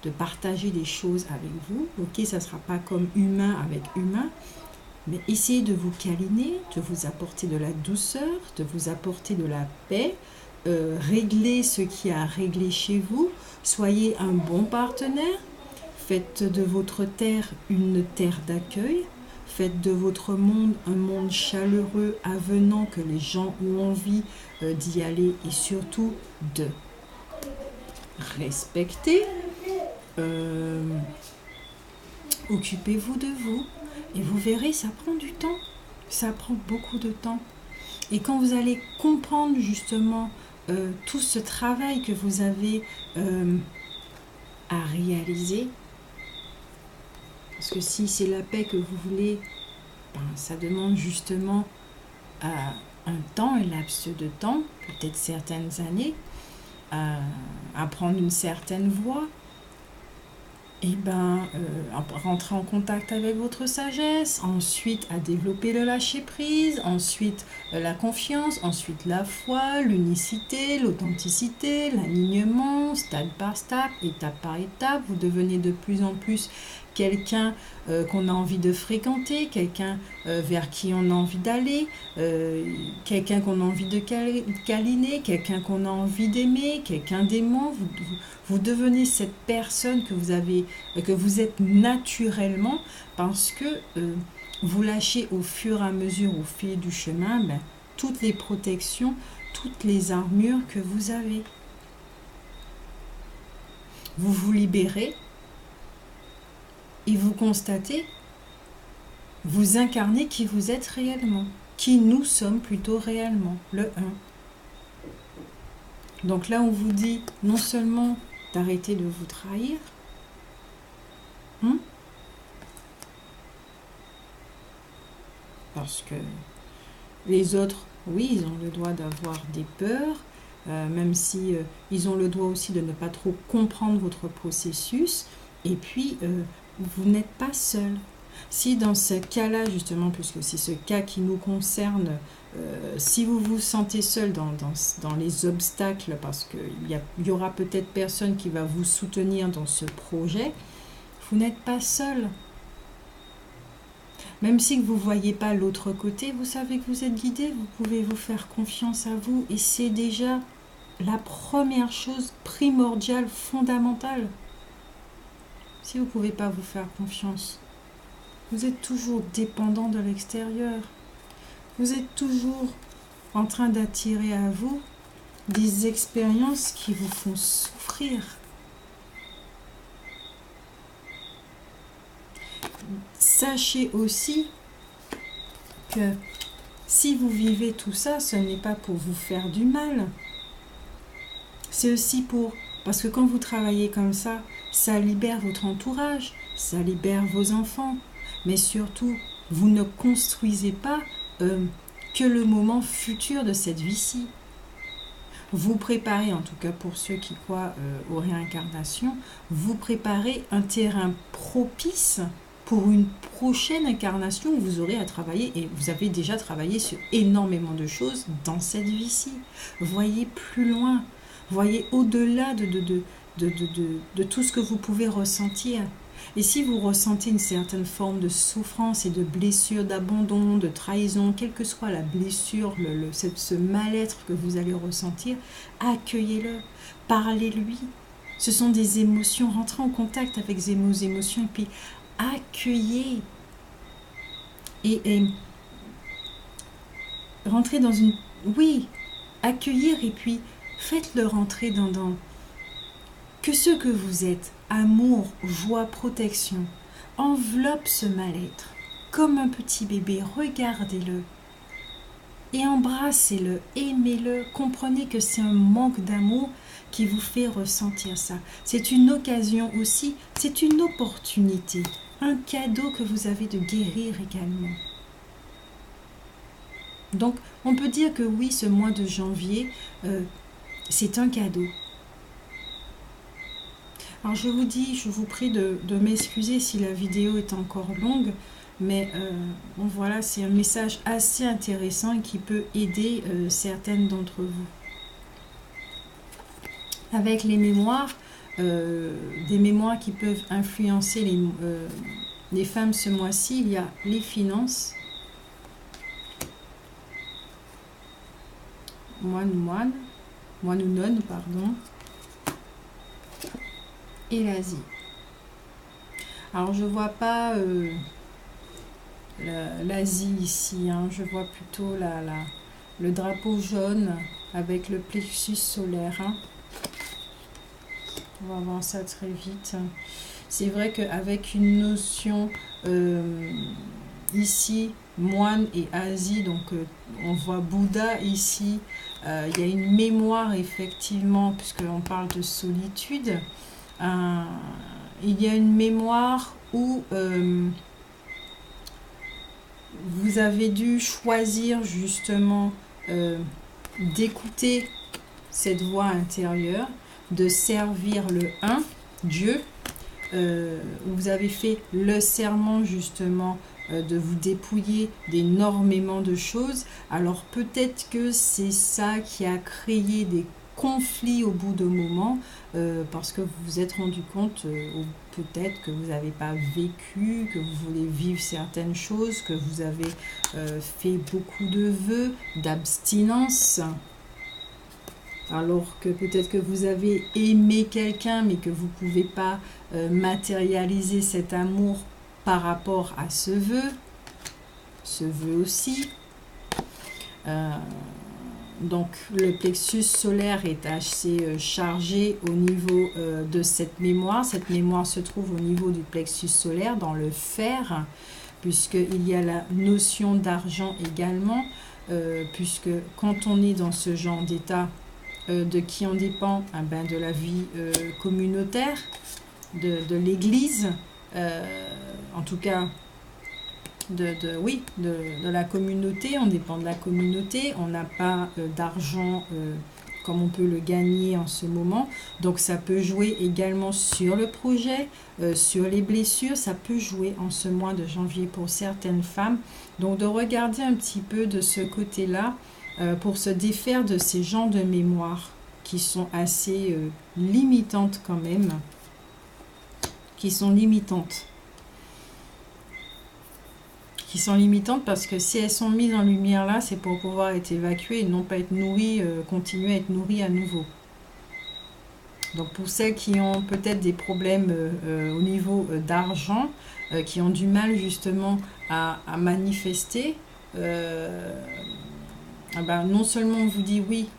de partager des choses avec vous. Ok, ça ne sera pas comme humain avec humain, mais essayez de vous câliner, de vous apporter de la douceur, de vous apporter de la paix, régler ce qui a réglé chez vous. Soyez un bon partenaire. Faites de votre terre une terre d'accueil. Faites de votre monde un monde chaleureux, avenant, que les gens ont envie d'y aller et surtout de respecter. Occupez-vous de vous et vous verrez, ça prend du temps. Ça prend beaucoup de temps. Et quand vous allez comprendre justement tout ce travail que vous avez à réaliser, parce que si c'est la paix que vous voulez, ben, ça demande justement un temps, un laps de temps, peut-être certaines années, à prendre une certaine voie, et ben, à rentrer en contact avec votre sagesse, ensuite à développer le lâcher-prise, ensuite la confiance, ensuite la foi, l'unicité, l'authenticité, l'alignement, stade par stade, étape par étape. Vous devenez de plus en plus quelqu'un qu'on a envie de fréquenter, quelqu'un vers qui on a envie d'aller, quelqu'un qu'on a envie de câliner, quelqu'un qu'on a envie d'aimer, quelqu'un d'aimant. Vous devenez cette personne que vous êtes naturellement, parce que vous lâchez au fur et à mesure, au fil du chemin, ben, toutes les protections, toutes les armures que vous avez. Vous vous libérez et vous constatez, vous incarnez qui vous êtes réellement, qui nous sommes plutôt réellement, le 1. Donc là, on vous dit non seulement d'arrêter de vous trahir, parce que les autres, oui, ils ont le droit d'avoir des peurs, même si ils ont le droit aussi de ne pas trop comprendre votre processus, et puis vous n'êtes pas seul. Si dans ce cas-là, justement, puisque c'est ce cas qui nous concerne, si vous vous sentez seul dans les obstacles, parce qu'il y aura peut-être personne qui va vous soutenir dans ce projet, vous n'êtes pas seul. Même si vous ne voyez pas l'autre côté, vous savez que vous êtes guidé, vous pouvez vous faire confiance à vous, et c'est déjà la première chose primordiale, fondamentale. Si vous ne pouvez pas vous faire confiance, vous êtes toujours dépendant de l'extérieur. Vous êtes toujours en train d'attirer à vous des expériences qui vous font souffrir. Sachez aussi que si vous vivez tout ça, ce n'est pas pour vous faire du mal. C'est aussi parce que quand vous travaillez comme ça, ça libère votre entourage, ça libère vos enfants. Mais surtout, vous ne construisez pas que le moment futur de cette vie-ci. Vous préparez, en tout cas pour ceux qui croient aux réincarnations, vous préparez un terrain propice pour une prochaine incarnation où vous aurez à travailler, et vous avez déjà travaillé sur énormément de choses dans cette vie-ci. Voyez plus loin, voyez au-delà de tout ce que vous pouvez ressentir. Et si vous ressentez une certaine forme de souffrance et de blessure, d'abandon, de trahison, quelle que soit la blessure, ce mal-être que vous allez ressentir, accueillez-le, parlez-lui. Ce sont des émotions, rentrez en contact avec vos émotions et puis accueillez. Et rentrez dans une... Oui, accueillir et puis faites-le rentrer dans que ce que vous êtes, amour, joie, protection, enveloppe ce mal-être comme un petit bébé. Regardez-le et embrassez-le, aimez-le. Comprenez que c'est un manque d'amour qui vous fait ressentir ça. C'est une occasion aussi, c'est une opportunité, un cadeau que vous avez de guérir également. Donc, on peut dire que oui, ce mois de janvier, c'est un cadeau. Alors je vous dis, je vous prie de m'excuser si la vidéo est encore longue, mais bon, voilà, c'est un message assez intéressant et qui peut aider certaines d'entre vous. Avec les mémoires, des mémoires qui peuvent influencer les femmes ce mois-ci, il y a les finances, moine ou nonne, pardon, et l'Asie. Alors je vois pas l'Asie ici, hein. Je vois plutôt le drapeau jaune avec le plexus solaire, hein. On va voir ça très vite. C'est vrai qu'avec une notion ici, moine et Asie, donc on voit Bouddha ici, il y a une mémoire effectivement, puisqu'on parle de solitude, il y a une mémoire où vous avez dû choisir justement d'écouter cette voix intérieure, de servir le un, Dieu. Vous avez fait le serment justement de vous dépouiller d'énormément de choses. Alors peut-être que c'est ça qui a créé des conflits au bout de moment, parce que vous vous êtes rendu compte, ou peut-être que vous n'avez pas vécu, que vous voulez vivre certaines choses, que vous avez fait beaucoup de vœux, d'abstinence. Alors que peut-être que vous avez aimé quelqu'un, mais que vous ne pouvez pas matérialiser cet amour par rapport à ce vœu aussi. Donc le plexus solaire est assez chargé au niveau de cette mémoire. Cette mémoire se trouve au niveau du plexus solaire, dans le fer, puisqu'il y a la notion d'argent également, puisque quand on est dans ce genre d'état, de qui on dépend, de la vie communautaire, de l'Église, en tout cas de la communauté, on dépend de la communauté, on n'a pas d'argent comme on peut le gagner en ce moment, donc ça peut jouer également sur le projet, sur les blessures, ça peut jouer en ce mois de janvier pour certaines femmes, donc de regarder un petit peu de ce côté-là, pour se défaire de ces genres de mémoires qui sont assez limitantes quand même, qui sont limitantes parce que si elles sont mises en lumière là, c'est pour pouvoir être évacuées et non pas être nourries, continuer à être nourries à nouveau. Donc pour celles qui ont peut-être des problèmes au niveau d'argent, qui ont du mal justement à manifester, non seulement on vous dit oui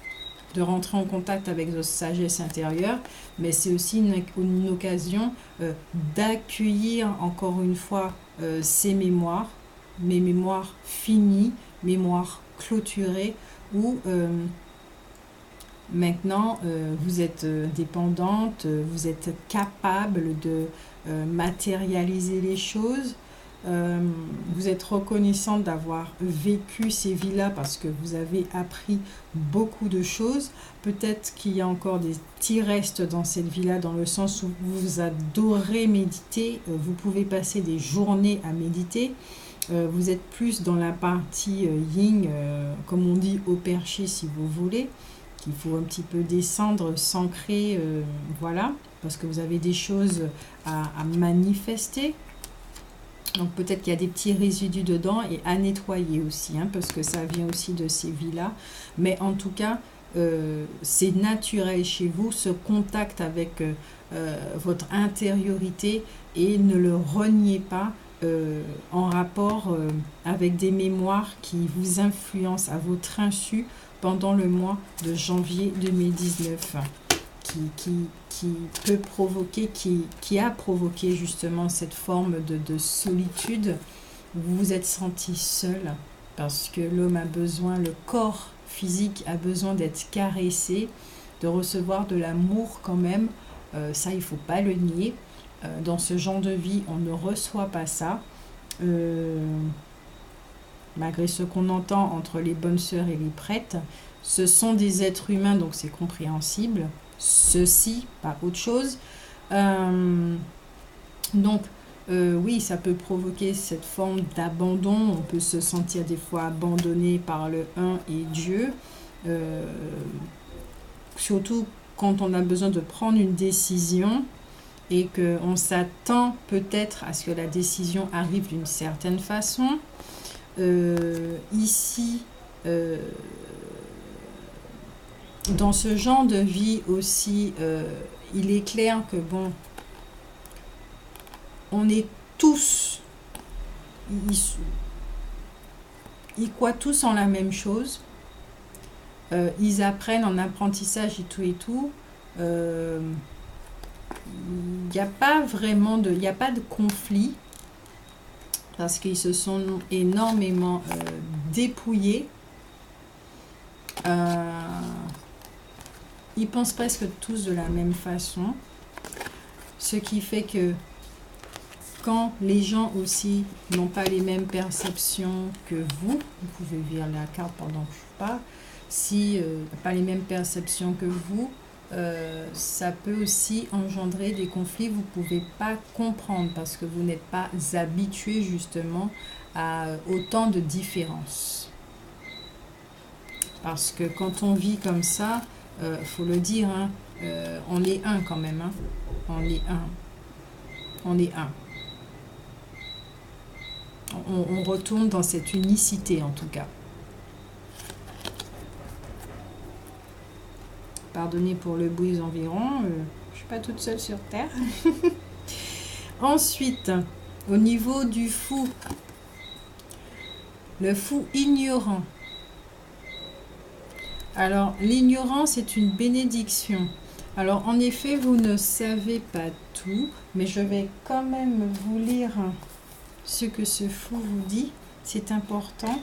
de rentrer en contact avec votre sagesse intérieure, mais c'est aussi une occasion d'accueillir encore une fois ces mémoires, mes mémoires finies, mémoires clôturées, où maintenant vous êtes dépendante, vous êtes capable de matérialiser les choses. Vous êtes reconnaissante d'avoir vécu ces vies-là parce que vous avez appris beaucoup de choses. Peut-être qu'il y a encore des petits restes dans cette vie-là, dans le sens où vous adorez méditer. Vous pouvez passer des journées à méditer. Vous êtes plus dans la partie yin, comme on dit, au perché si vous voulez, qu'il faut un petit peu descendre, s'ancrer, voilà, parce que vous avez des choses à manifester. Donc peut-être qu'il y a des petits résidus dedans et à nettoyer aussi, hein, parce que ça vient aussi de ces vies-là. Mais en tout cas, c'est naturel chez vous, ce contact avec votre intériorité, et ne le reniez pas en rapport avec des mémoires qui vous influencent à votre insu pendant le mois de janvier 2019. Qui peut provoquer, qui a provoqué justement cette forme de solitude. Vous vous êtes senti seul parce que l'homme a besoin, le corps physique a besoin d'être caressé, de recevoir de l'amour quand même. Ça, il ne faut pas le nier. Dans ce genre de vie, on ne reçoit pas ça. Malgré ce qu'on entend entre les bonnes sœurs et les prêtres, ce sont des êtres humains, donc c'est compréhensible. Ceci, pas autre chose. Donc, oui, ça peut provoquer cette forme d'abandon. On peut se sentir des fois abandonné par le un et Dieu. Surtout quand on a besoin de prendre une décision et qu'on s'attend peut-être à ce que la décision arrive d'une certaine façon. Ici, dans ce genre de vie aussi, il est clair que bon, on est tous, ils croient tous en la même chose. Ils apprennent en apprentissage et tout et tout. Il n'y a pas vraiment de, il n'y a pas de conflit parce qu'ils se sont énormément dépouillés. Ils pensent presque tous de la même façon, ce qui fait que quand les gens aussi n'ont pas les mêmes perceptions que vous pouvez lire la carte pendant que je parle, si pas les mêmes perceptions que vous, ça peut aussi engendrer des conflits. Vous ne pouvez pas comprendre parce que vous n'êtes pas habitué justement à autant de différences. Parce que quand on vit comme ça, faut le dire, hein, on est un quand même. Hein. On est un. On est un. On retourne dans cette unicité en tout cas. Pardonnez pour le bruit environ, je ne suis pas toute seule sur Terre. Ensuite, au niveau du fou, le fou ignorant. Alors, l'ignorance est une bénédiction. Alors, en effet, vous ne savez pas tout, mais je vais quand même vous lire ce que ce fou vous dit. C'est important.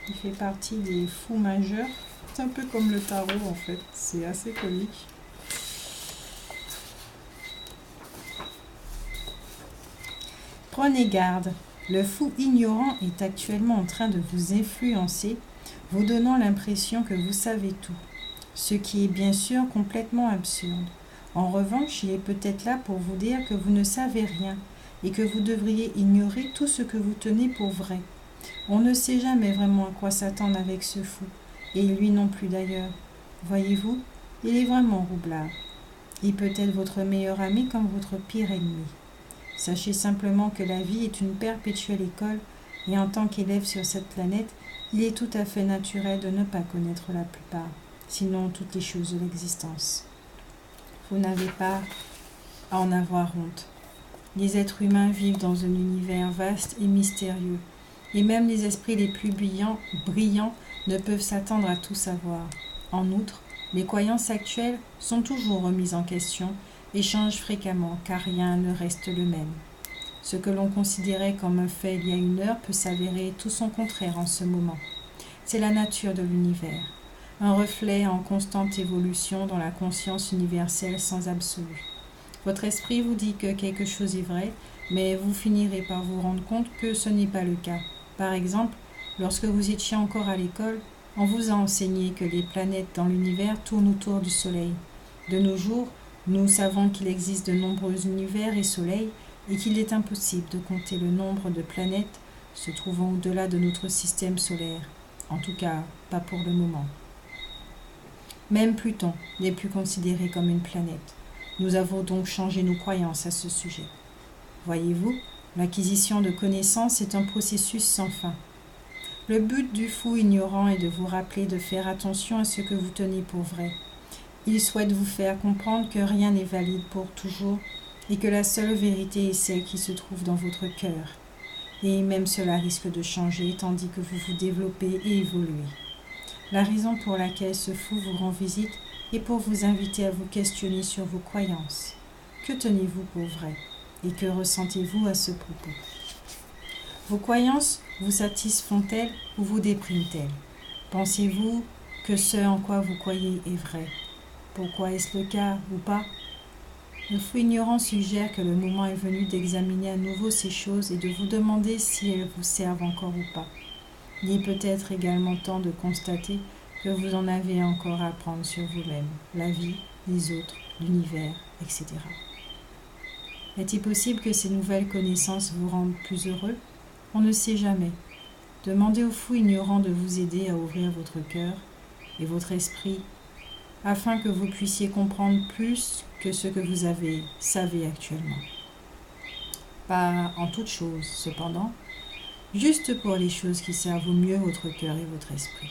Il fait partie des fous majeurs. C'est un peu comme le tarot en fait. C'est assez comique. Prenez garde. Le fou ignorant est actuellement en train de vous influencer, vous donnant l'impression que vous savez tout. Ce qui est bien sûr complètement absurde. En revanche, il est peut-être là pour vous dire que vous ne savez rien et que vous devriez ignorer tout ce que vous tenez pour vrai. On ne sait jamais vraiment à quoi s'attendre avec ce fou, et lui non plus d'ailleurs. Voyez-vous, il est vraiment roublard. Il peut être votre meilleur ami comme votre pire ennemi. Sachez simplement que la vie est une perpétuelle école, et en tant qu'élève sur cette planète, il est tout à fait naturel de ne pas connaître la plupart, sinon toutes les choses de l'existence. Vous n'avez pas à en avoir honte. Les êtres humains vivent dans un univers vaste et mystérieux. Et même les esprits les plus brillants ne peuvent s'attendre à tout savoir. En outre, les croyances actuelles sont toujours remises en question et changent fréquemment, car rien ne reste le même. Ce que l'on considérait comme un fait il y a une heure peut s'avérer tout son contraire en ce moment. C'est la nature de l'univers, un reflet en constante évolution dans la conscience universelle sans absolu. Votre esprit vous dit que quelque chose est vrai, mais vous finirez par vous rendre compte que ce n'est pas le cas. Par exemple, lorsque vous étiez encore à l'école, on vous a enseigné que les planètes dans l'univers tournent autour du Soleil. De nos jours, nous savons qu'il existe de nombreux univers et soleils et qu'il est impossible de compter le nombre de planètes se trouvant au-delà de notre système solaire. En tout cas, pas pour le moment. Même Pluton n'est plus considéré comme une planète. Nous avons donc changé nos croyances à ce sujet. Voyez-vous, l'acquisition de connaissances est un processus sans fin. Le but du fou ignorant est de vous rappeler de faire attention à ce que vous tenez pour vrai. Il souhaite vous faire comprendre que rien n'est valide pour toujours et que la seule vérité est celle qui se trouve dans votre cœur. Et même cela risque de changer tandis que vous vous développez et évoluez. La raison pour laquelle ce fou vous rend visite est pour vous inviter à vous questionner sur vos croyances. Que tenez-vous pour vrai? Et que ressentez-vous à ce propos? Vos croyances vous satisfont-elles ou vous dépriment-elles? Pensez-vous que ce en quoi vous croyez est vrai? Pourquoi est-ce le cas ou pas? Le fou ignorant suggère que le moment est venu d'examiner à nouveau ces choses et de vous demander si elles vous servent encore ou pas. Il est peut-être également temps de constater que vous en avez encore à apprendre sur vous-même, la vie, les autres, l'univers, etc. Est-il possible que ces nouvelles connaissances vous rendent plus heureux? On ne sait jamais. Demandez au fou ignorant de vous aider à ouvrir votre cœur et votre esprit afin que vous puissiez comprendre plus que ce que vous savez actuellement. Pas en toutes choses, cependant, juste pour les choses qui servent au mieux votre cœur et votre esprit.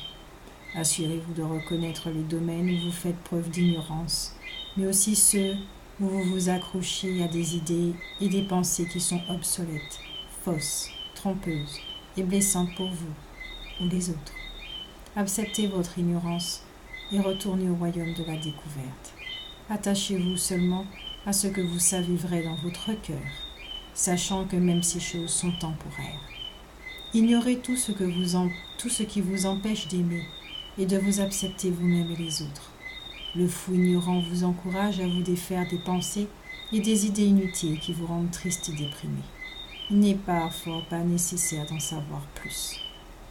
Assurez-vous de reconnaître les domaines où vous faites preuve d'ignorance, mais aussi ceux où vous vous accrochez à des idées et des pensées qui sont obsolètes, fausses, trompeuses et blessantes pour vous ou les autres. Acceptez votre ignorance et retournez au royaume de la découverte. Attachez-vous seulement à ce que vous savez vrai dans votre cœur, sachant que même ces choses sont temporaires. Ignorez tout ce qui vous empêche d'aimer et de vous accepter vous-même et les autres. Le fou ignorant vous encourage à vous défaire des pensées et des idées inutiles qui vous rendent triste et déprimé. Il n'est parfois pas nécessaire d'en savoir plus.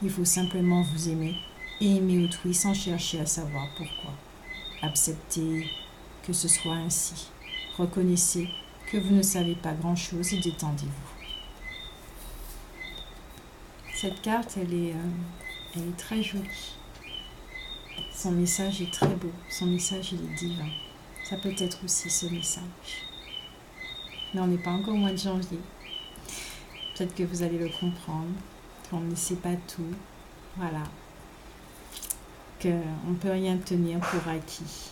Il faut simplement vous aimer et aimer autrui sans chercher à savoir pourquoi. Acceptez que ce soit ainsi. Reconnaissez que vous ne savez pas grand-chose et détendez-vous. Cette carte, elle est très jolie. Son message est très beau. Son message, il est divin. Ça peut être aussi ce message. Mais on n'est pas encore au mois de janvier. Peut-être que vous allez le comprendre, qu'on ne sait pas tout. Voilà. Qu'on ne peut rien tenir pour acquis.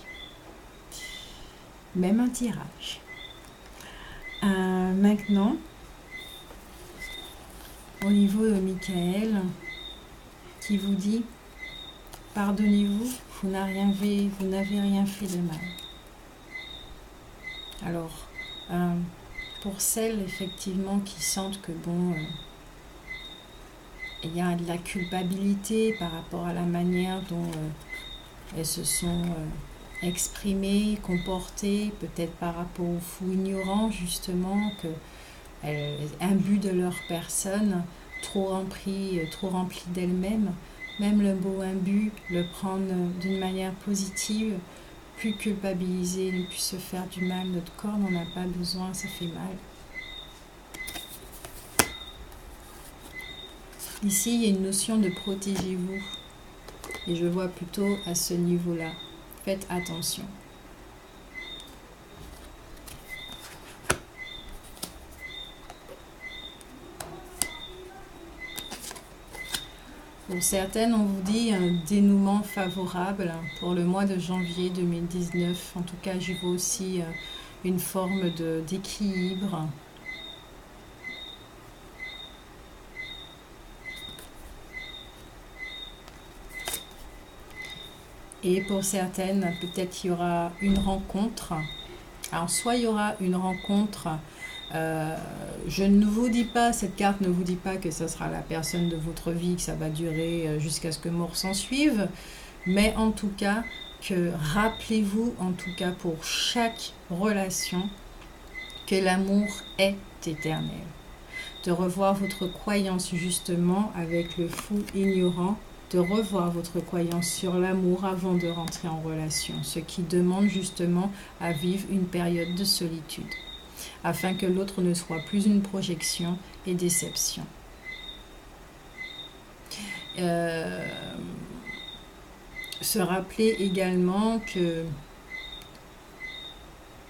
Même un tirage. Maintenant, au niveau de Michael, qui vous dit « Pardonnez-vous, vous n'avez rien fait de mal. » Alors, pour celles effectivement qui sentent que il y a de la culpabilité par rapport à la manière dont elles se sont exprimées, comportées, peut-être par rapport aux fous ignorants justement, imbus de leur personne, trop remplis d'elles-mêmes, même le mot imbu, le prendre d'une manière positive, plus culpabiliser, ne plus se faire du mal. Notre corps n'en a pas besoin, ça fait mal. Ici, il y a une notion de protégez-vous. Et je vois plutôt à ce niveau-là. Faites attention. Pour certaines, on vous dit un dénouement favorable pour le mois de janvier 2019. En tout cas, j'y vois aussi une forme d'équilibre. Et pour certaines, peut-être qu'il y aura une rencontre. Alors, soit il y aura une rencontre, je ne vous dis pas, cette carte ne vous dit pas que ce sera la personne de votre vie, que ça va durer jusqu'à ce que mort s'en suive, mais en tout cas, que rappelez-vous, en tout cas pour chaque relation, que l'amour est éternel. De revoir votre croyance justement avec le fou ignorant, de revoir votre croyance sur l'amour avant de rentrer en relation, ce qui demande justement à vivre une période de solitude, afin que l'autre ne soit plus une projection et déception. Se rappeler également que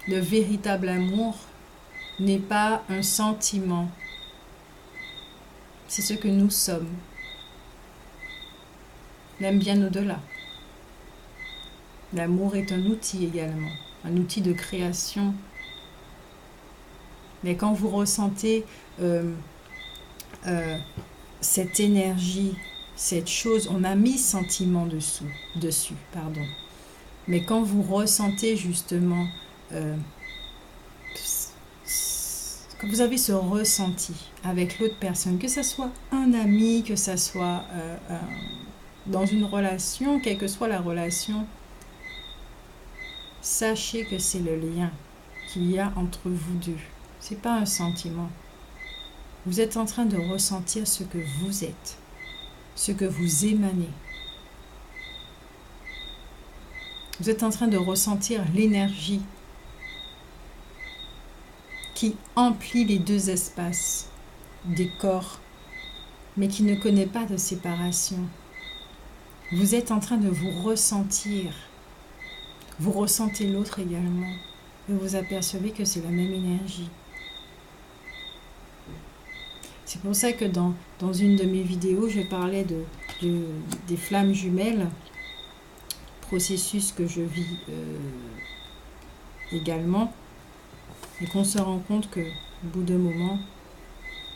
le véritable amour n'est pas un sentiment, c'est ce que nous sommes. Même bien au-delà. L'amour est un outil également, un outil de création. Mais quand vous ressentez cette énergie, cette chose, on a mis sentiment dessus, mais quand vous ressentez justement, que vous avez ce ressenti avec l'autre personne, que ce soit un ami, que ce soit dans une relation, quelle que soit la relation, sachez que c'est le lien qu'il y a entre vous deux. Ce n'est pas un sentiment. Vous êtes en train de ressentir ce que vous êtes, ce que vous émanez. Vous êtes en train de ressentir l'énergie qui emplit les deux espaces des corps, mais qui ne connaît pas de séparation. Vous êtes en train de vous ressentir. Vous ressentez l'autre également. Et vous apercevez que c'est la même énergie. C'est pour ça que dans une de mes vidéos, je parlais des flammes jumelles, processus que je vis également, et qu'on se rend compte que, au bout d'un moment,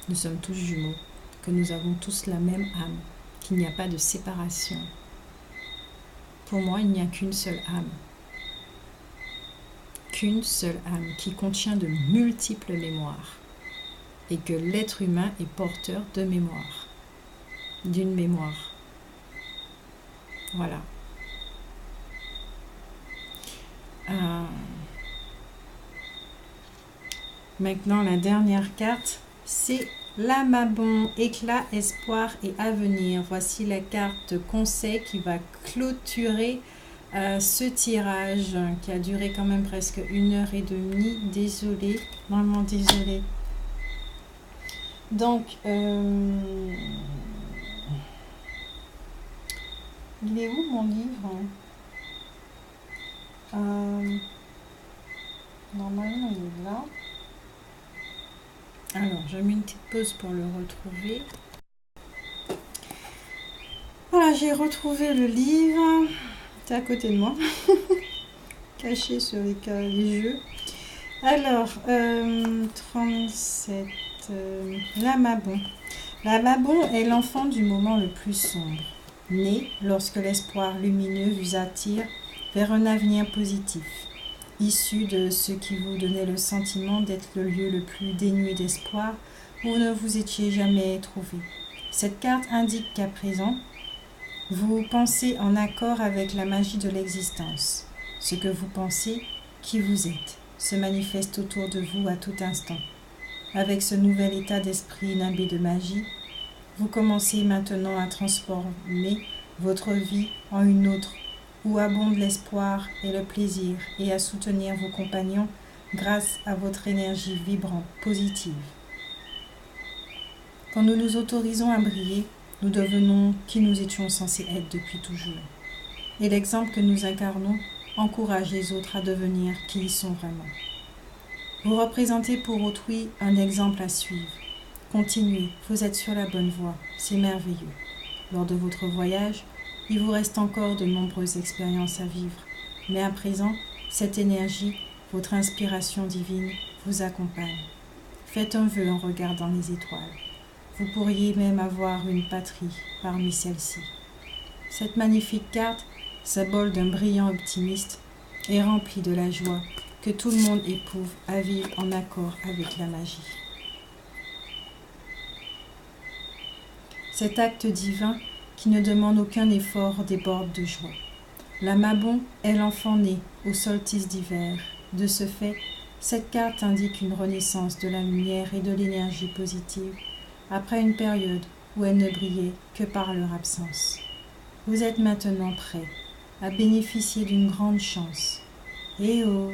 nous sommes tous jumeaux, que nous avons tous la même âme, qu'il n'y a pas de séparation. Pour moi, il n'y a qu'une seule âme. Qu'une seule âme qui contient de multiples mémoires. Et que l'être humain est porteur de mémoire. D'une mémoire. Voilà. Maintenant, la dernière carte, c'est l'Amabon, éclat, espoir et avenir. Voici la carte conseil qui va clôturer ce tirage qui a duré quand même presque 1h30. Désolée, vraiment désolée. Donc, il est où mon livre? Normalement, il est là. Alors, je mets une petite pause pour le retrouver. Voilà, j'ai retrouvé le livre. C'est à côté de moi. Caché sur les jeux. Alors, 37. L'Amabon. L'Amabon est l'enfant du moment le plus sombre. Né lorsque l'espoir lumineux vous attire vers un avenir positif. Issu de ce qui vous donnait le sentiment d'être le lieu le plus dénué d'espoir où ne vous étiez jamais trouvé. Cette carte indique qu'à présent, vous pensez en accord avec la magie de l'existence. Ce que vous pensez, qui vous êtes, se manifeste autour de vous à tout instant. Avec ce nouvel état d'esprit imbibé de magie, vous commencez maintenant à transformer votre vie en une autre où abonde l'espoir et le plaisir, et à soutenir vos compagnons grâce à votre énergie vibrante, positive. Quand nous nous autorisons à briller, nous devenons qui nous étions censés être depuis toujours. Et l'exemple que nous incarnons encourage les autres à devenir qui ils sont vraiment. Vous représentez pour autrui un exemple à suivre. Continuez, vous êtes sur la bonne voie, c'est merveilleux. Lors de votre voyage, il vous reste encore de nombreuses expériences à vivre, mais à présent, cette énergie, votre inspiration divine, vous accompagne. Faites un vœu en regardant les étoiles. Vous pourriez même avoir une patrie parmi celles-ci. Cette magnifique carte, symbole d'un brillant optimiste, est remplie de la joie que tout le monde éprouve à vivre en accord avec la magie. Cet acte divin qui ne demande aucun effort déborde de joie. L'Amabon est l'enfant né au solstice d'hiver. De ce fait, cette carte indique une renaissance de la lumière et de l'énergie positive après une période où elle ne brillait que par leur absence. Vous êtes maintenant prêts à bénéficier d'une grande chance. Eh oh,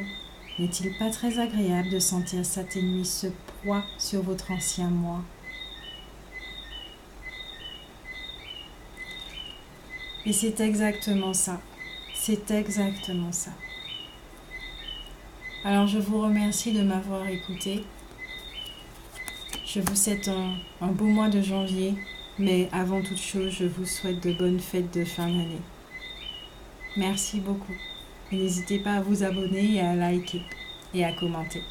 n'est-il pas très agréable de sentir s'atténuer ce poids sur votre ancien moi? Et c'est exactement ça. C'est exactement ça. Alors je vous remercie de m'avoir écouté. Je vous souhaite un beau mois de janvier, mais avant toute chose, je vous souhaite de bonnes fêtes de fin d'année. Merci beaucoup. Et n'hésitez pas à vous abonner et à liker et à commenter.